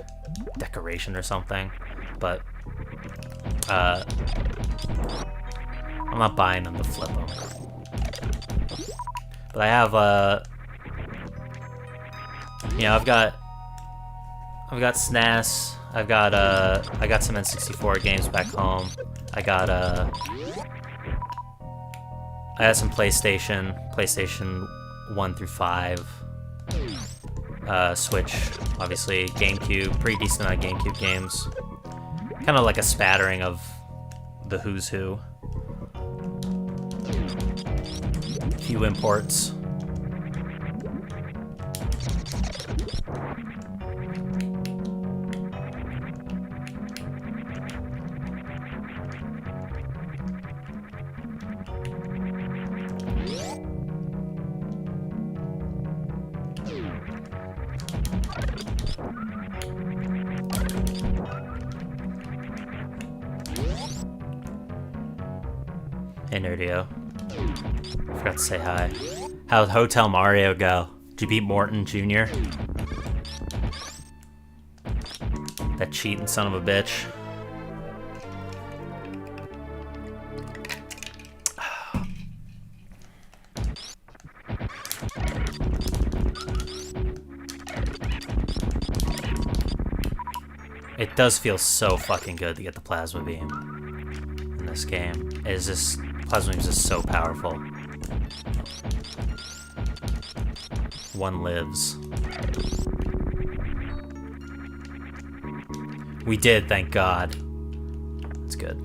decoration or something. But I'm not buying them to flip them. But I have I've got SNES. I got some N64 games back home. I had some PlayStation 1 through 5. Switch, obviously, GameCube, pretty decent amount of GameCube games. Kind of like a spattering of the who's who. Few imports. Hey, Nerdio. Forgot to say hi. How'd Hotel Mario go? Did you beat Morton Jr.? That cheating son of a bitch. It does feel so fucking good to get the plasma beam in this game. Plasma beam is just so powerful. One lives. We did, thank God. That's good.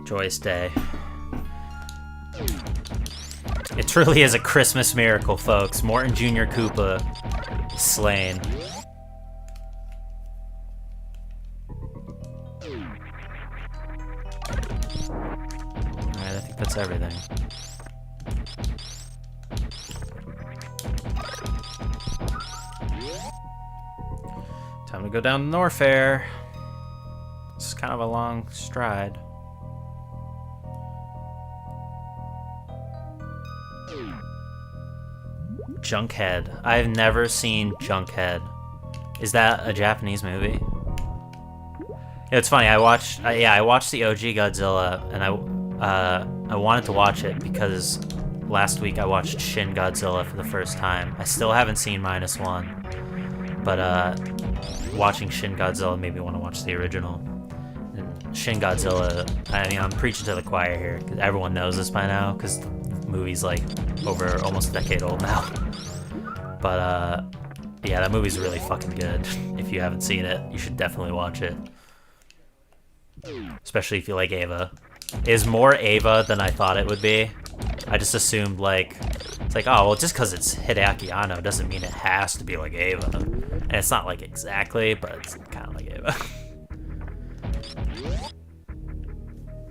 Joyous day. It truly is a Christmas miracle, folks. Morton Jr. Koopa slain. Alright, I think that's everything. Time to go down to Norfair. It's kind of a long stride. Junkhead. I've never seen Junkhead. Is that a Japanese movie? Yeah, it's funny. I watched the OG Godzilla, and I wanted to watch it because last week I watched Shin Godzilla for the first time. I still haven't seen -1, but watching Shin Godzilla made me want to watch the original. And Shin Godzilla, I mean, I'm preaching to the choir here because everyone knows this by now because the movie's like over almost a decade old now. But yeah, that movie's really fucking good. If you haven't seen it, you should definitely watch it. Especially if you like Eva. It is more Eva than I thought it would be. I just assumed like, it's like, oh, well, just because it's Hideaki Anno doesn't mean it has to be like Eva. And it's not like exactly, but it's kind of like Eva.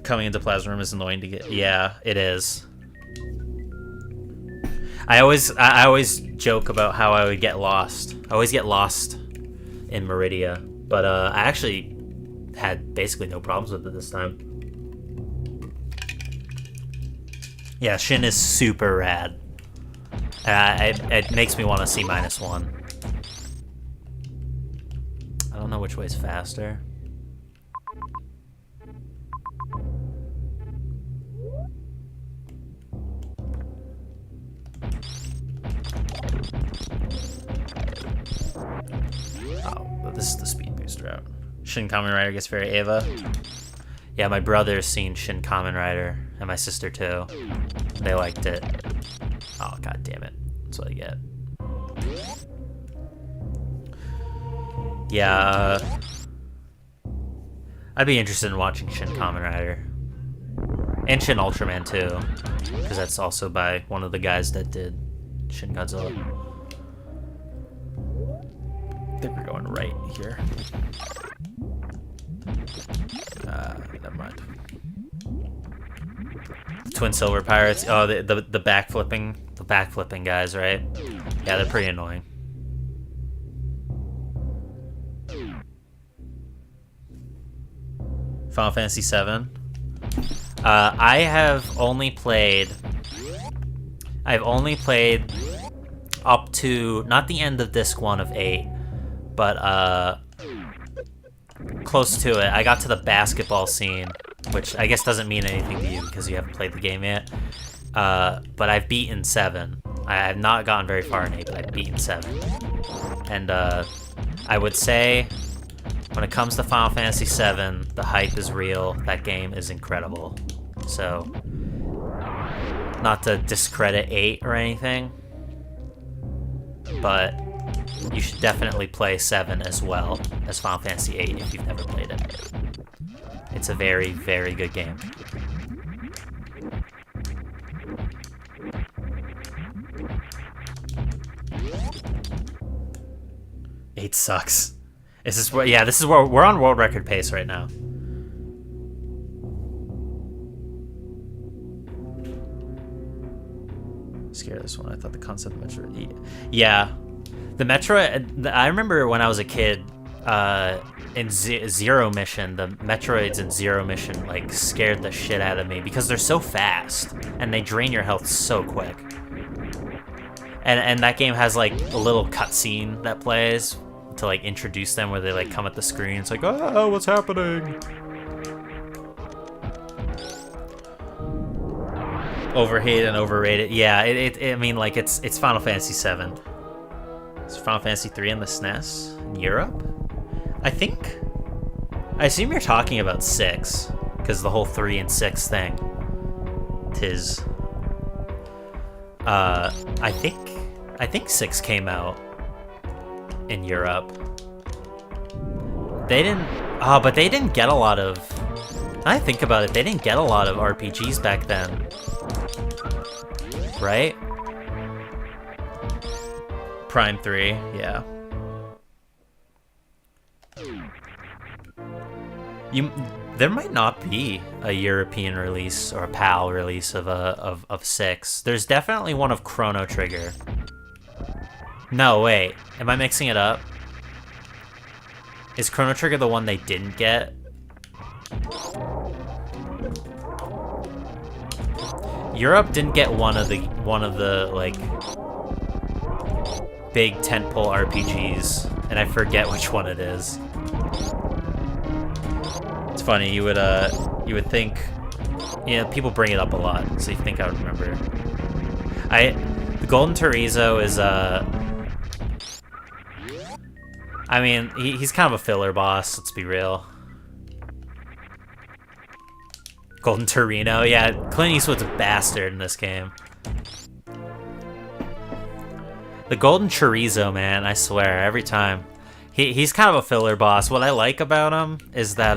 Coming into Plasma Room is annoying to get. Yeah, it is. I always joke about how I would get lost. I always get lost in Meridia, but I actually had basically no problems with it this time. Yeah, Shin is super rad. It makes me want to see -1. I don't know which way's faster. Oh, this is the speed boost route. Shin Kamen Rider gets very Eva. Yeah, my brother's seen Shin Kamen Rider, and my sister too. They liked it. Oh, god damn it. That's what I get. Yeah. I'd be interested in watching Shin Kamen Rider. And Shin Ultraman too. Because that's also by one of the guys that did Shin Godzilla. I think we're going right here. Never mind. Twin Silver Pirates. Oh, the backflipping guys, right? Yeah, they're pretty annoying. Final Fantasy VII. I've only played up to not the end of disc 1 of 8, but close to it. I got to the basketball scene, which I guess doesn't mean anything to you because you haven't played the game yet. But I've beaten 7. I have not gotten very far in 8, but I've beaten 7. And I would say, when it comes to Final Fantasy VII, the hype is real. That game is incredible. So, not to discredit 8 or anything, but you should definitely play 7 as well as Final Fantasy 8 if you've never played it. It's a very, very good game. Eight sucks. This is where we're on world record pace right now. Scare this one. I thought the concept of Metroid. Yeah, the Metroid. I remember when I was a kid, in Zero Mission, the Metroids in Zero Mission like scared the shit out of me because they're so fast and they drain your health so quick. And that game has like a little cutscene that plays to like introduce them where they like come at the screen. It's like, oh, what's happening? Overhated and overrated. Yeah, I mean, like it's Final Fantasy VII. It's Final Fantasy 3 in the SNES in Europe. I assume you're talking about 6 because the whole 3 and 6 thing. Tis. I think 6 came out in Europe. They didn't. Oh, but they didn't get a lot of. Now I think about it, they didn't get a lot of RPGs back then. right? Prime 3, yeah. There might not be a European release or a PAL release of 6. There's definitely one of Chrono Trigger. No, wait. Am I mixing it up? Is Chrono Trigger the one they didn't get? Europe didn't get one of the like big tentpole RPGs, and I forget which one it is. It's funny, you would think, yeah, people bring it up a lot, so you think I would remember. The Golden Chorizo is I mean, he's kind of a filler boss, let's be real. Golden Torino, yeah, Clint Eastwood's a bastard in this game. The Golden Chorizo, man, I swear, every time. He's kind of a filler boss. What I like about him is that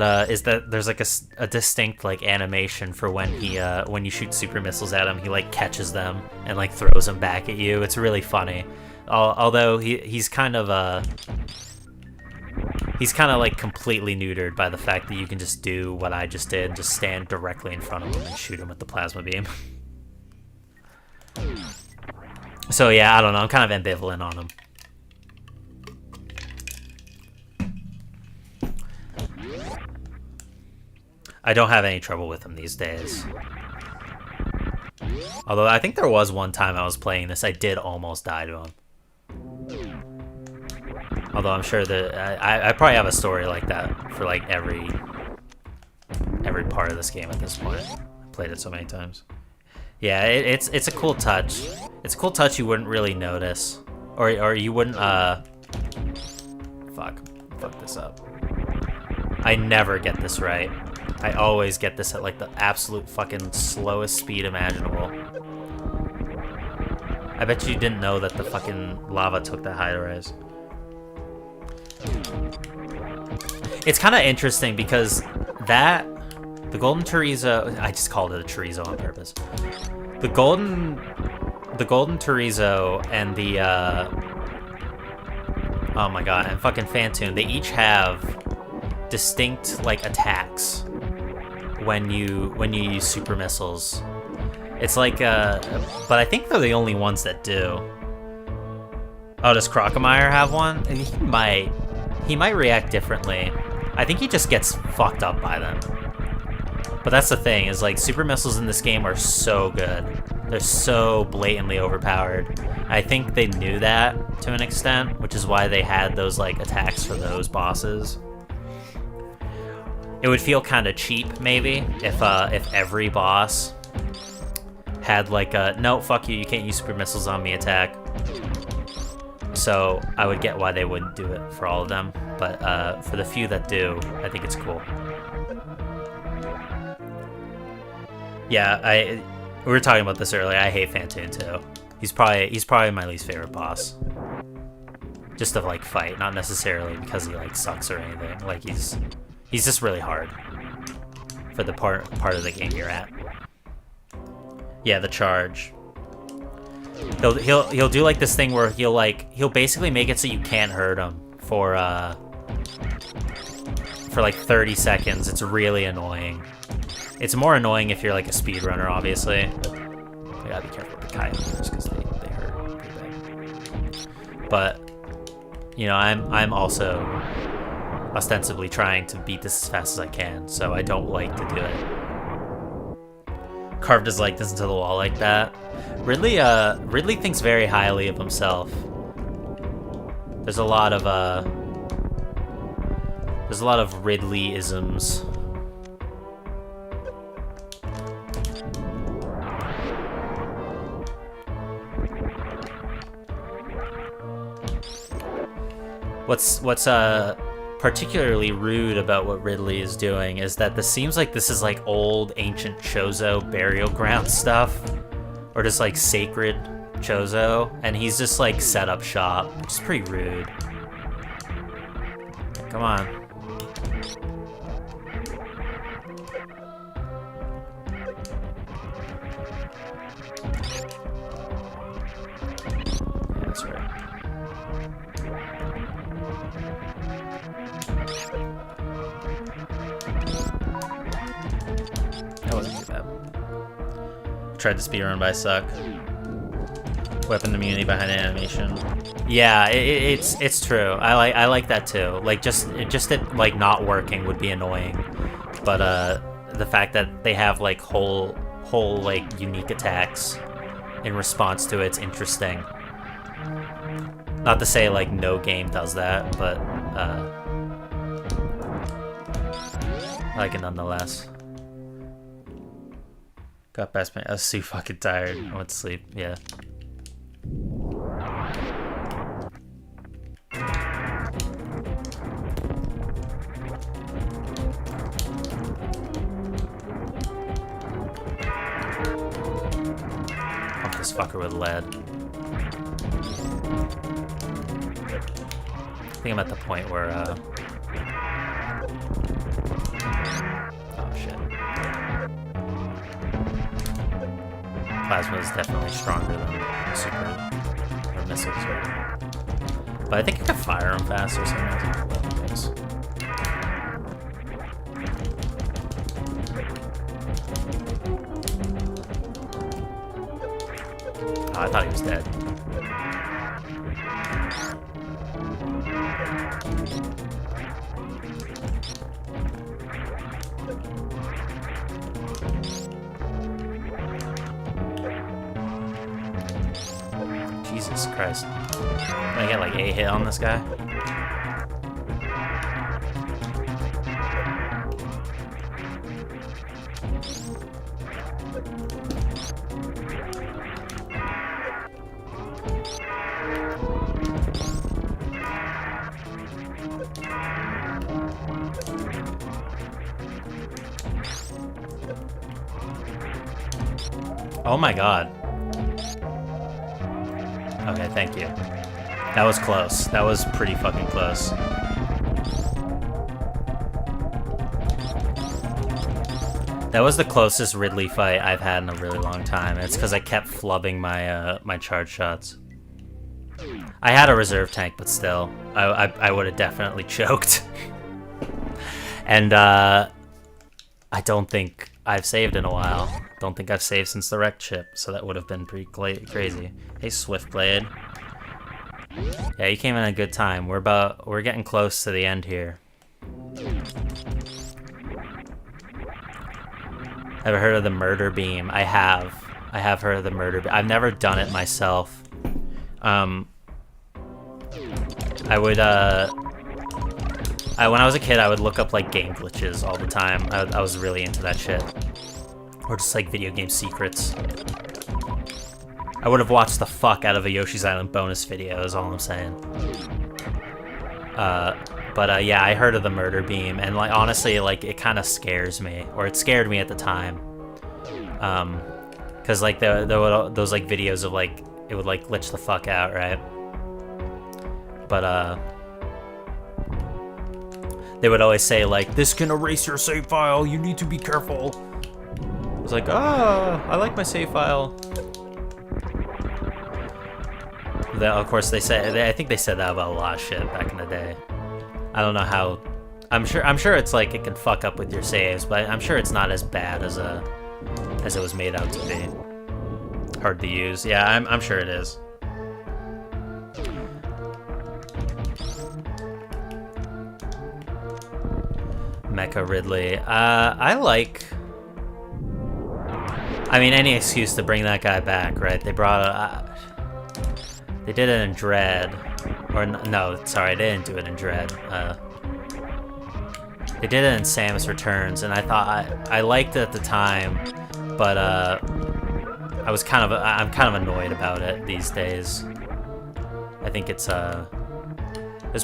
there's like a distinct like animation for when you shoot super missiles at him, he like catches them and like throws them back at you. It's really funny. Although he's kind of like completely neutered by the fact that you can just do what I just did, just stand directly in front of him and shoot him with the plasma beam. So yeah, I don't know, I'm kind of ambivalent on him. I don't have any trouble with him these days. Although I think there was one time I was playing this, I did almost die to him. Although I'm sure that I probably have a story like that for like every part of this game at this point. I played it so many times. Yeah, it's a cool touch. It's a cool touch you wouldn't really notice, or you wouldn't fuck this up. I never get this right. I always get this at like the absolute fucking slowest speed imaginable. I bet you didn't know that the fucking lava took that high to rise. It's kind of interesting because the Golden Chorizo, I just called it a chorizo on purpose. The Golden Chorizo and the oh my god, and fucking Phantoon, they each have distinct like attacks when you use super missiles. It's like but I think they're the only ones that do. Oh, does Crocomire have one? And he might react differently. I think he just gets fucked up by them. But that's the thing, is like super missiles in this game are so good. They're so blatantly overpowered. I think they knew that to an extent, which is why they had those like attacks for those bosses. It would feel kind of cheap, maybe, if every boss had like a no, fuck you, you can't use super missiles on me attack. So I would get why they wouldn't do it for all of them, but for the few that do, I think it's cool. Yeah, we were talking about this earlier. I hate Phantoon too. He's probably my least favorite boss. Just to like fight, not necessarily because he like sucks or anything. Like he's just really hard for the part of the game you're at. Yeah, the charge. He'll do like this thing where he'll basically make it so you can't hurt him for like 30 seconds. It's really annoying. It's more annoying if you're like a speedrunner, obviously. But you gotta be careful with the Kaios because they hurt pretty bad. But you know, I'm also ostensibly trying to beat this as fast as I can, so I don't like to do it. Carved his likeness into the wall like that. Ridley thinks very highly of himself. There's a lot of Ridley-isms. What's particularly rude about what Ridley is doing is that this seems like this is like old ancient Chozo burial ground stuff, or just like sacred Chozo, and he's just like set up shop, which is pretty rude. Come on. tried to speedrun, but I suck. Weapon immunity behind animation. Yeah, it's true. I like that too. Like just it like not working would be annoying, but the fact that they have like whole like unique attacks in response to it's interesting. Not to say like no game does that, but I like it nonetheless. Got best man. I was too fucking tired. I went to sleep. Yeah. Pump this fucker with lead. I think I'm at the point where oh shit. Plasma is definitely stronger than super or missiles, right? But I think I can fire them faster, so I'm not things. Oh, I thought he was dead. Jesus Christ. Can I get like a hit on this guy? Oh my god. Okay, thank you. That was close. That was pretty fucking close. That was the closest Ridley fight I've had in a really long time. It's because I kept flubbing my my charge shots. I had a reserve tank, but still, I would have definitely choked. And I don't think I've saved in a while. Don't think I've saved since the wrecked ship, so that would have been pretty crazy. Hey, Swiftblade. Yeah, you came in a good time. We're getting close to the end here. Ever heard of the murder beam? I have. I have heard of the murder beam. I've never done it myself. I would when I was a kid, I would look up like game glitches all the time. I was really into that shit. Or just like video game secrets. I would have watched the fuck out of a Yoshi's Island bonus video, is all I'm saying. But yeah, I heard of the murder beam, and like honestly, like it kind of scares me, or it scared me at the time. Cause like those like videos of like it would like glitch the fuck out, right? But they would always say like, this can erase your save file, you need to be careful. I was like, I like my save file. Of course, I think they said that about a lot of shit back in the day. I don't know how. I'm sure it's like it can fuck up with your saves, but I'm sure it's not as bad as it was made out to be. Hard to use. Yeah, I'm sure it is. Mecha Ridley. I mean, any excuse to bring that guy back, right? They brought they did it in Dread. Or, no, sorry, they didn't do it in Dread. They did it in Samus Returns, and I thought I liked it at the time, but I'm kind of annoyed about it these days. I think it's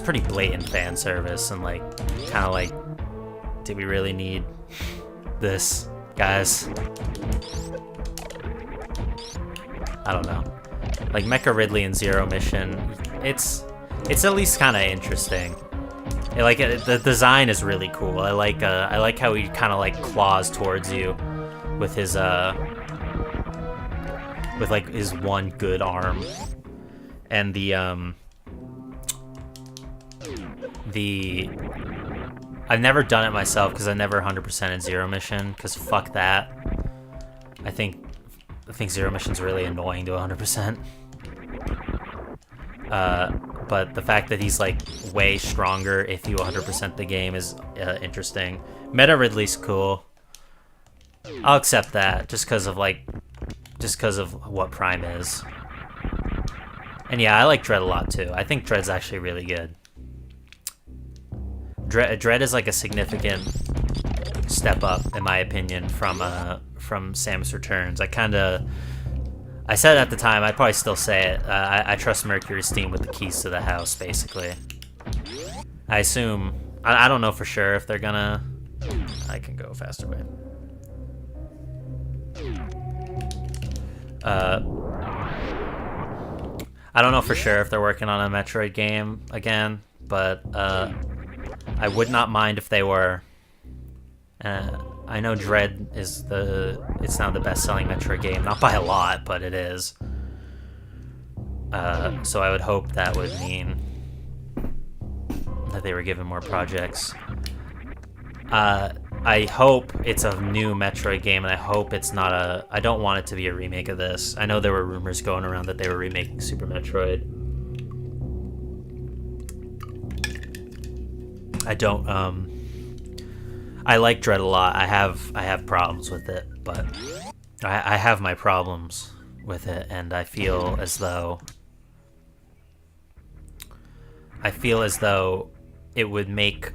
pretty blatant fan service, and like, kind of like, did we really need this, guys? I don't know. Like Mecha Ridley and Zero Mission, it's at least kind of interesting. The design is really cool. I like how he kind of like claws towards you with his with like his one good arm, and I've never done it myself because I never 100% in Zero Mission, because fuck that. I think I think Zero Mission's really annoying to 100%. But the fact that he's like way stronger if you 100% the game is interesting. Meta Ridley's cool. I'll accept that just because of what Prime is. And yeah, I like Dread a lot too. I think Dread's actually really good. Dread is like a significant step up, in my opinion, from Samus Returns. I said at the time, I'd probably still say it. I trust Mercury's team with the keys to the house, basically. I assume... I don't know for sure if they're gonna... I can go faster way. I don't know for sure if they're working on a Metroid game again, but I would not mind if they were. I know Dread is it's now the best-selling Metroid game, not by a lot, but it is. So I would hope that would mean that they were given more projects. I hope it's a new Metroid game, and I hope it's not I don't want it to be a remake of this. I know there were rumors going around that they were remaking Super Metroid. I don't, I like Dread a lot. I have problems with it, but I have my problems with it, and I feel as though it would make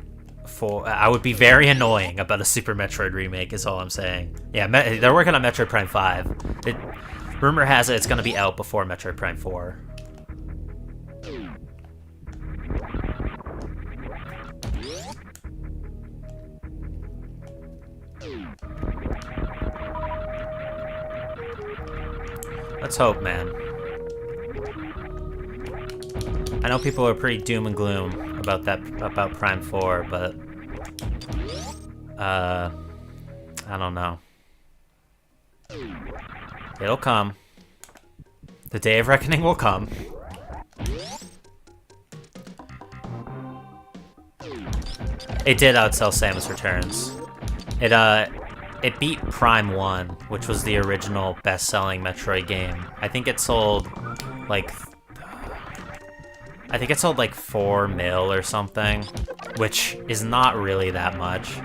I would be very annoying about a Super Metroid remake, is all I'm saying. Yeah, they're working on Metroid Prime 5. Rumor has it it's going to be out before Metroid Prime 4. Let's hope, man. I know people are pretty doom and gloom about Prime 4, but I don't know. It'll come. The day of reckoning will come. It did outsell Samus Returns. It beat Prime 1, which was the original best-selling Metroid game. I think it sold like 4 mil or something, which is not really that much.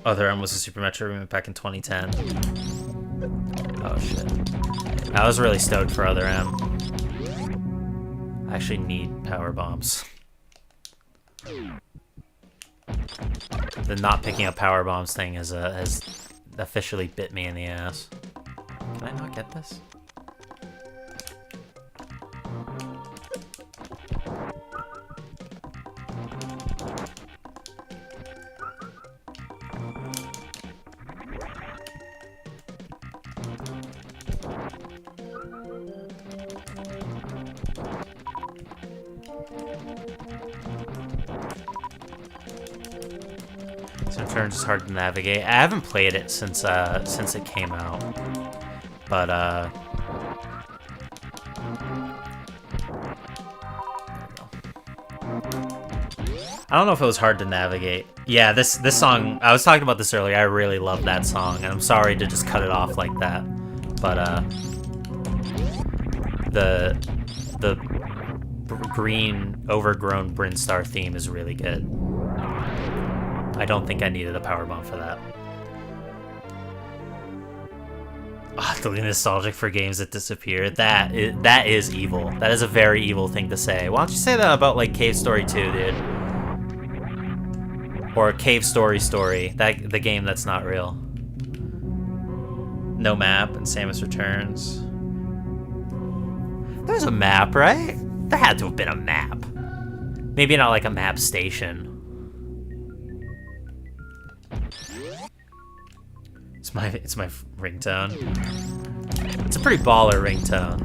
Other M was a Super Metroid remake back in 2010. Oh shit. I was really stoked for Other M. I actually need power bombs. The not picking up power bombs thing has officially bit me in the ass. Can I not get this? Returns is hard to navigate. I haven't played it since it came out, but there we go. I don't know if it was hard to navigate. Yeah, this song, I was talking about this earlier. I really love that song, and I'm sorry to just cut it off like that, but the green overgrown Brinstar theme is really good. I don't think I needed a powerbomb for that. Oh, the nostalgic for games that disappear. That is evil. That is a very evil thing to say. Why don't you say that about like Cave Story 2, dude? Or Cave Story, the game that's not real. No map and Samus Returns. There's a map, right? There had to have been a map. Maybe not like a map station. It's my ringtone. It's a pretty baller ringtone.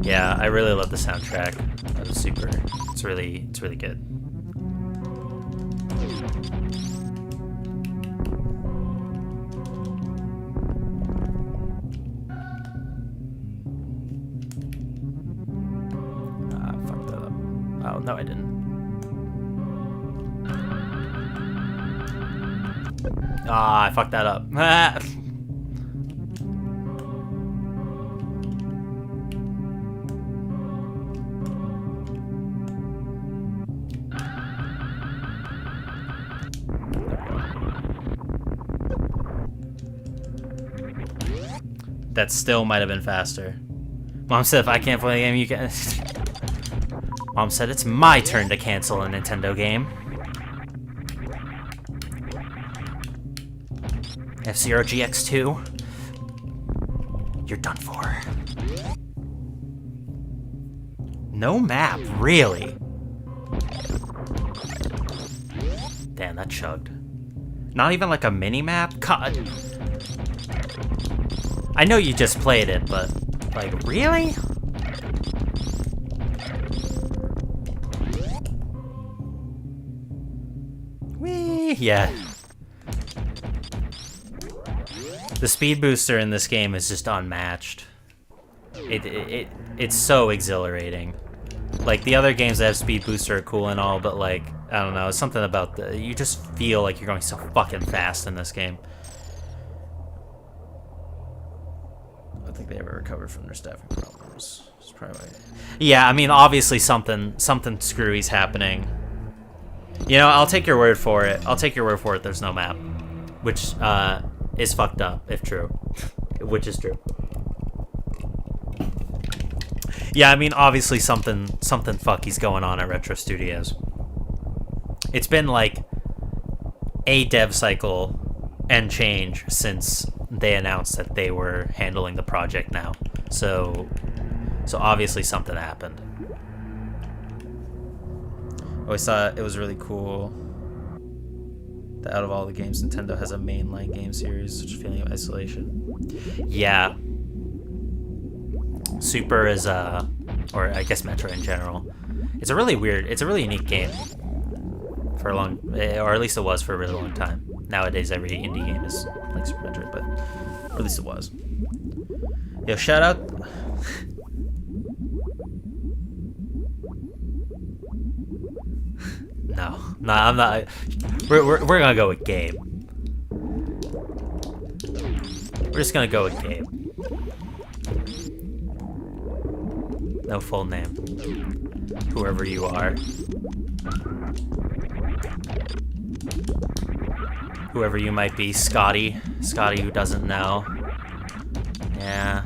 Yeah, I really love the soundtrack. That was super. It's really good. I fucked that up. Oh no, I didn't. Ah, I fucked that up. That still might have been faster. Mom said if I can't play a game, you can. Mom said it's my turn to cancel a Nintendo game. F-Zero GX2. You're done for. No map, really? Damn, that chugged. Not even like a mini-map? God. I know you just played it, but, like, really? Whee! Yeah. The speed booster in this game is just unmatched. It's so exhilarating. Like, the other games that have speed booster are cool and all, but, like, I don't know, it's something about you just feel like you're going so fucking fast in this game. I don't think they ever recovered from their staffing problems. It's probably... Yeah, I mean, obviously something screwy's happening. You know, I'll take your word for it. I'll take your word for it. There's no map, which is fucked up if true, which is true. Yeah, I mean, obviously something fucky's going on at Retro Studios. It's been like a dev cycle and change since they announced that they were handling the project now. So obviously something happened. I always thought it was really cool that out of all the games, Nintendo has a mainline game series, such a feeling of isolation. Yeah. Super is, or I guess Metroid in general. It's a really unique game. For a long, or at least it was for a really long time. Nowadays, every indie game is like Super Metroid, but or at least it was. Yo, shout out. No, I'm not. We're gonna go with Gabe. We're just gonna go with Gabe. No full name. Whoever you are. Whoever you might be, Scotty who doesn't know. Yeah.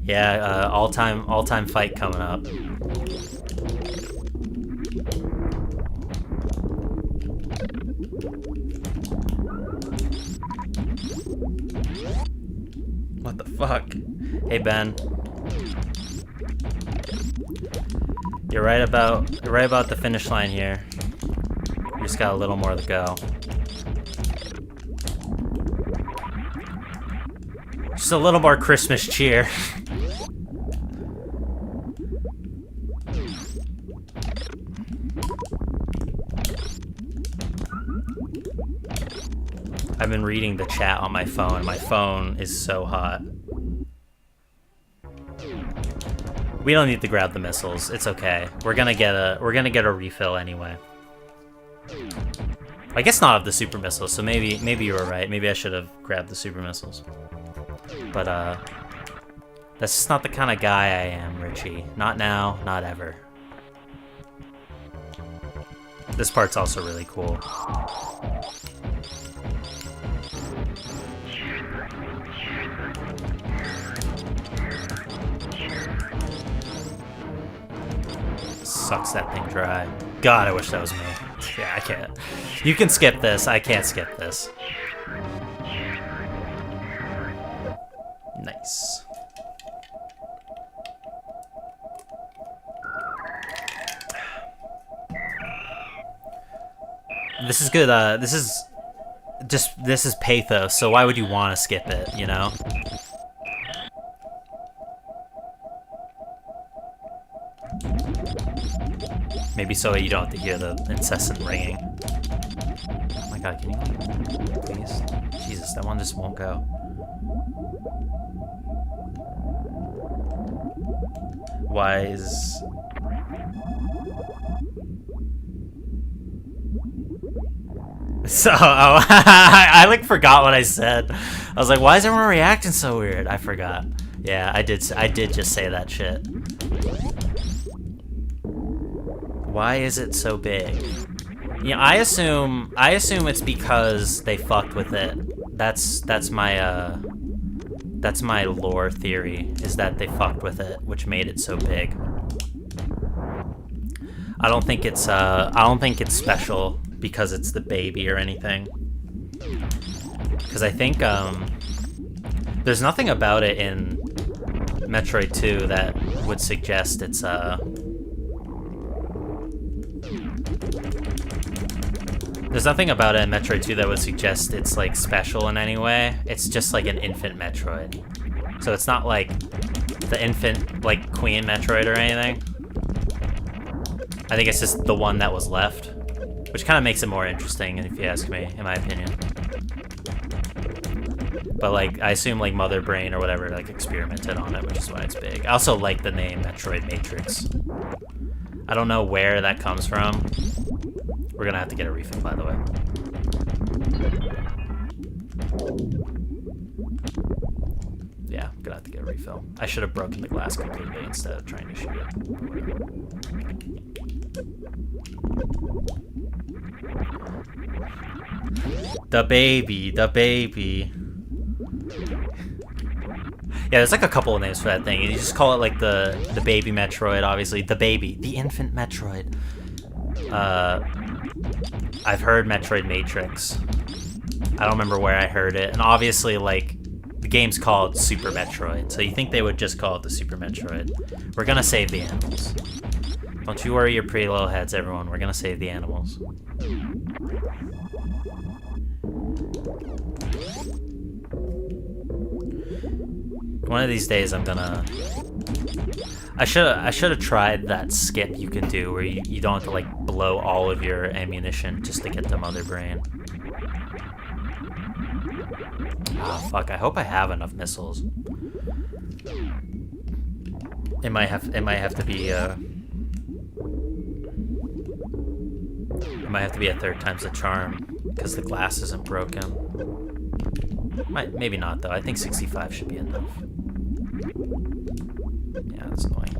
Yeah, all-time fight coming up. What the fuck? Hey Ben. You're right about the finish line here. You just got a little more to go. Just a little more Christmas cheer. I've been reading the chat on my phone. My phone is so hot. We don't need to grab the missiles. It's okay. We're gonna get a refill anyway. I guess not of the super missiles, so maybe you were right. Maybe I should have grabbed the super missiles. But that's just not the kind of guy I am, Richie. Not now, not ever. This part's also really cool. Sucks that thing dry. God, I wish that was me. Yeah, I can't. You can skip this. I can't skip this. Nice. This is good. This is pathos, so why would you want to skip it, you know? Maybe so you don't have to hear the incessant ringing. Oh my god, can you please? Jesus, that one just won't go. Why is... So, oh, I like forgot what I said. I was like, why is everyone reacting so weird? I forgot. Yeah, I did just say that shit. Why is it so big? Yeah, I assume it's because they fucked with it. That's my lore theory, is that they fucked with it, which made it so big. I don't think it's special because it's the baby or anything. Because I think there's nothing about it in Metroid 2 that would suggest it's there's nothing about it in Metroid 2 that would suggest it's like special in any way. It's just like an infant Metroid. So it's not like the infant like Queen Metroid or anything. I think it's just the one that was left, which kind of makes it more interesting, if you ask me, in my opinion. But like, I assume like Mother Brain or whatever like experimented on it, which is why it's big. I also like the name Metroid Matrix. I don't know where that comes from. We're gonna have to get a refill, by the way. Yeah, I'm gonna have to get a refill. I should have broken the glass completely instead of trying to shoot it. The baby. Yeah, there's like a couple of names for that thing. You just call it like the baby Metroid, obviously. The infant Metroid. I've heard Metroid Matrix. I don't remember where I heard it. And obviously, like, the game's called Super Metroid, so you think they would just call it the Super Metroid. We're gonna save the animals. Don't you worry your pretty little heads, everyone. We're gonna save the animals. One of these days I'm gonna... I should have tried that skip you can do where you don't have to like blow all of your ammunition just to get the Mother Brain. Oh fuck, I hope I have enough missiles. It might have to be it might have to be a third time's the charm because the glass isn't broken. Maybe not though. I think 65 should be enough. Yeah, that's annoying.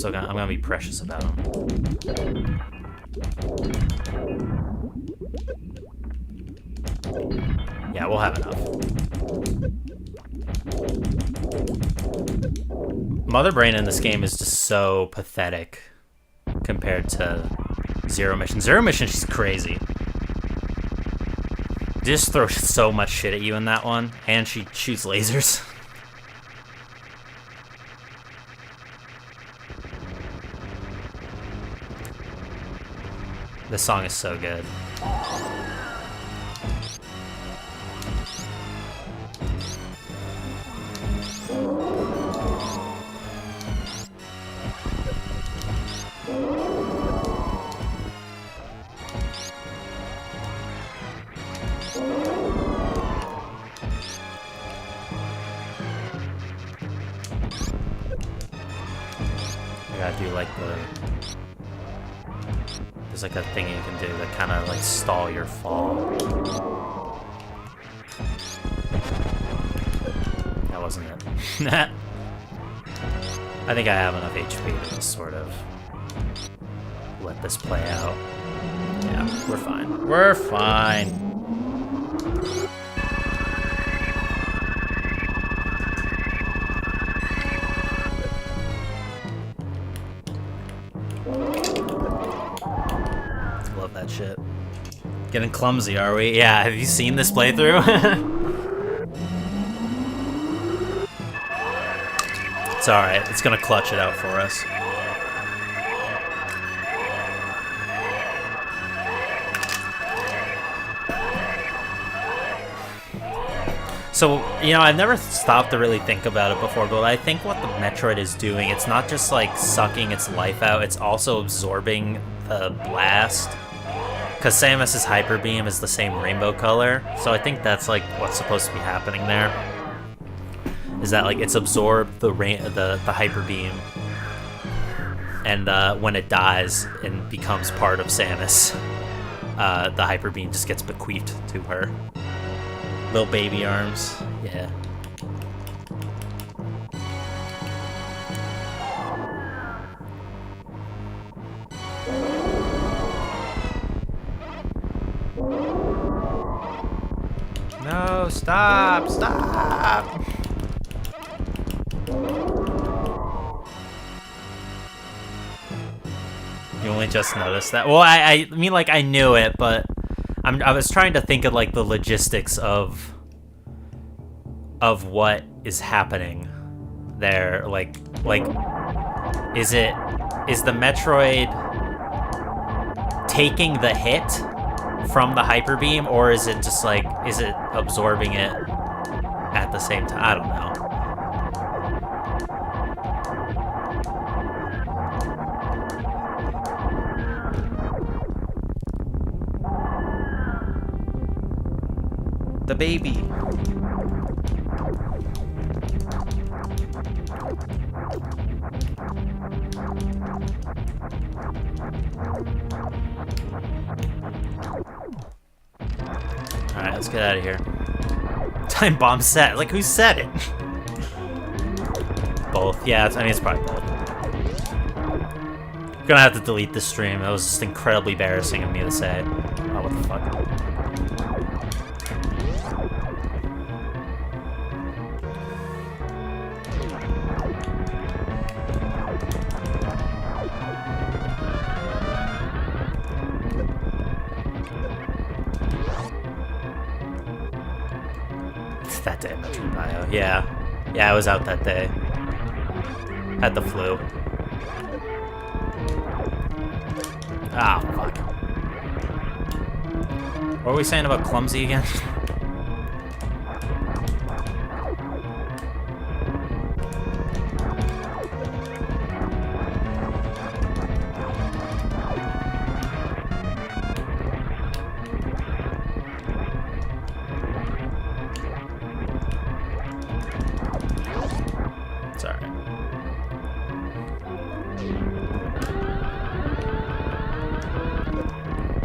I'm gonna be precious about them. Yeah, we'll have enough. Mother Brain in this game is just so pathetic compared to Zero Mission. Zero Mission, she's crazy. Just throw so much shit at you in that one, and she shoots lasers. This song is so good. I gotta do like there's like a thing you can do that kind of like stall your fall. That wasn't it. I think I have enough HP to just sort of let this play out. Yeah, we're fine. We're fine. Love that shit. Getting clumsy, are we? Yeah, have you seen this playthrough? It's alright, it's gonna clutch it out for us. So, you know, I've never stopped to really think about it before, but I think what the Metroid is doing, it's not just like sucking its life out, it's also absorbing the blast. Because Samus's Hyper Beam is the same rainbow color, so I think that's like what's supposed to be happening there. Is that like it's absorbed the Hyper Beam and when it dies and becomes part of Samus, the hyper beam just gets bequeathed to her. Little baby arms, yeah. No, stop, stop! You only just noticed that? Well, I mean, like, I knew it, but I was trying to think of, like, the logistics of what is happening there. Like, is the Metroid taking the hit from the hyper beam, or is it just like, is it absorbing it at the same time? I don't know. The baby. Alright, let's get out of here. Time bomb set. Like, who said it? Both. Yeah, I mean, it's probably both. I'm gonna have to delete this stream. That was just incredibly embarrassing of me to say. Oh, what the fuck? That day, Metroid Bio. Yeah. Yeah, I was out that day. Had the flu. Ah, fuck. What were we saying about clumsy again?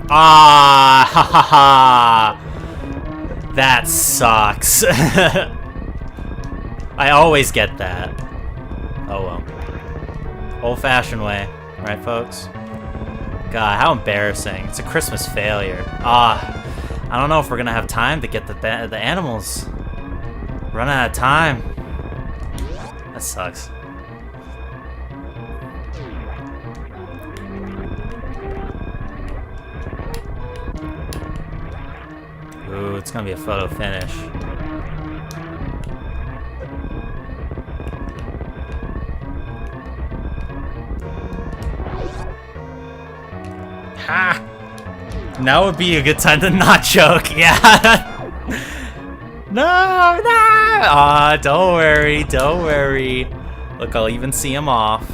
Ah, ha ha ha. That sucks. I always get that. Oh well. Old-fashioned way, right, folks? God, how embarrassing. It's a Christmas failure. Ah, I don't know if we're gonna have time to get the animals. Running out of time. That sucks. Ooh, it's gonna be a photo finish. Ha! Now would be a good time to not joke, yeah. No! Aw, don't worry, don't worry. Look, I'll even see him off.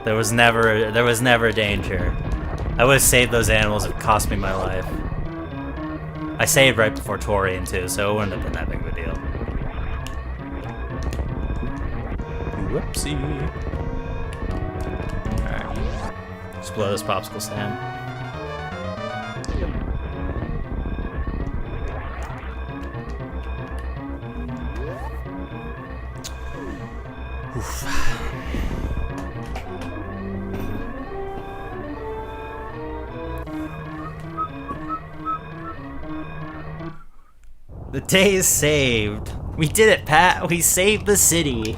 There was never danger. I would have saved those animals if it cost me my life. I saved right before Torian too, so it wouldn't have been that big of a deal. Whoopsie. Alright. Just blow this popsicle stand. Oof. The day is saved. We did it, Pat. We saved the city.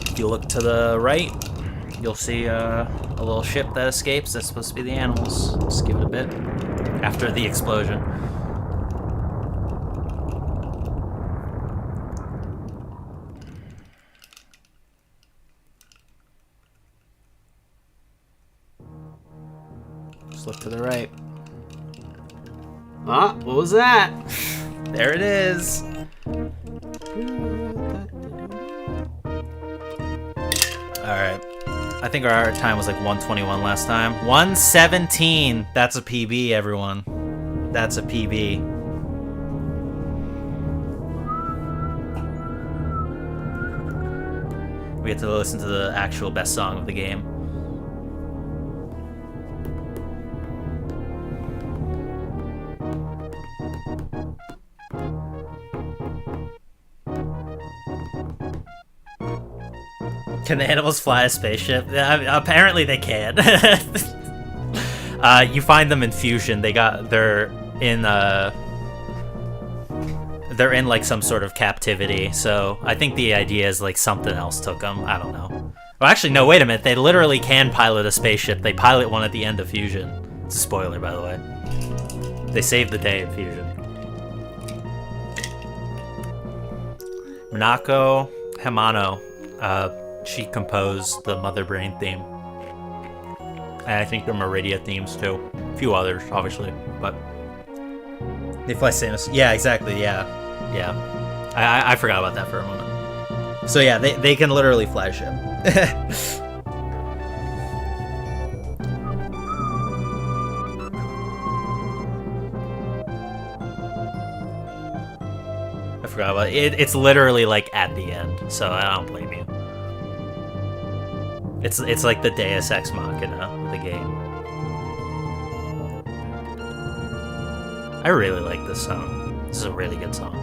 If you look to the right, you'll see a little ship that escapes. That's supposed to be the animals. Just give it a bit. After the explosion. Just look to the right. Ah, what was that? There it is. Alright. I think our time was like 1:21 last time. 1:17. That's a PB, everyone. That's a PB. We get to listen to the actual best song of the game. Can the animals fly a spaceship? Apparently they can. You find them in Fusion. They're in like some sort of captivity. So I think the idea is like something else took them. I don't know. Well, actually, no. Wait a minute. They literally can pilot a spaceship. They pilot one at the end of Fusion. It's a spoiler, by the way. They saved the day in Fusion. Minako Hamano. She composed the Mother Brain theme. And I think the Meridia themes too. A few others, obviously, but they fly Samus. Yeah, exactly. Yeah. I forgot about that for a moment. So yeah, they can literally fly a ship. I forgot about it. It's literally like at the end, so I don't blame you. It's like the Deus Ex Machina of the game. I really like this song. This is a really good song.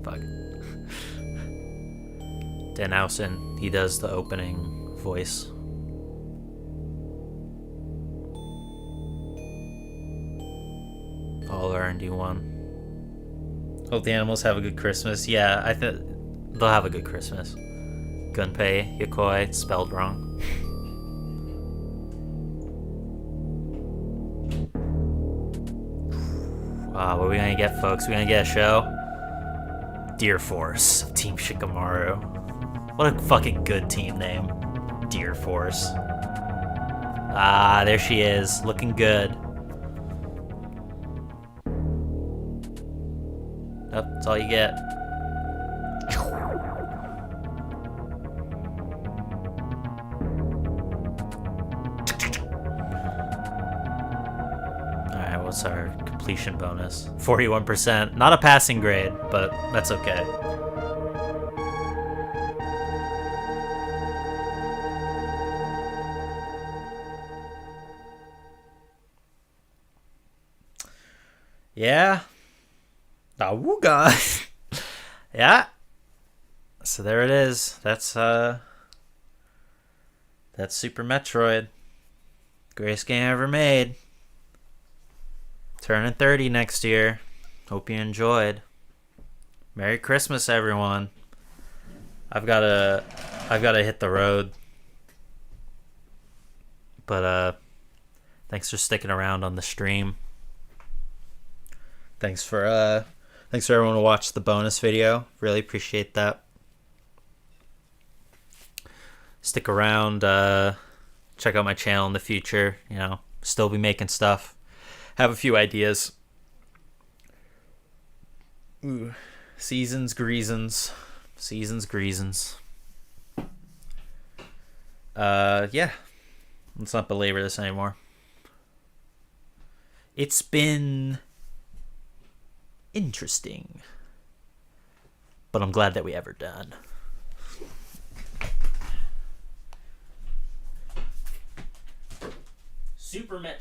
Fuck. Dan Housen, he does the opening voice. All R&D1. Hope the animals have a good Christmas. Yeah, I think they'll have a good Christmas. Gunpei Yokoi, spelled wrong. What are we gonna get, folks? We're gonna get a show. Deer Force of Team Shikamaru. What a fucking good team name. Deer Force. Ah, there she is, looking good. Oh, that's all you get. Alright, what's our completion bonus? 41%. Not a passing grade, but that's okay. Yeah. Awooga. Yeah. So there it is. That's Super Metroid. Greatest game ever made. Turning 30 next year. Hope you enjoyed. Merry Christmas, everyone. I've gotta hit the road. But thanks for sticking around on the stream. Thanks for everyone who watched the bonus video. Really appreciate that. Stick around, check out my channel in the future, you know, still be making stuff. Have a few ideas. Ooh. Seasons Greasons. Yeah. Let's not belabor this anymore. It's been interesting, but I'm glad that we ever done. Super Metroid.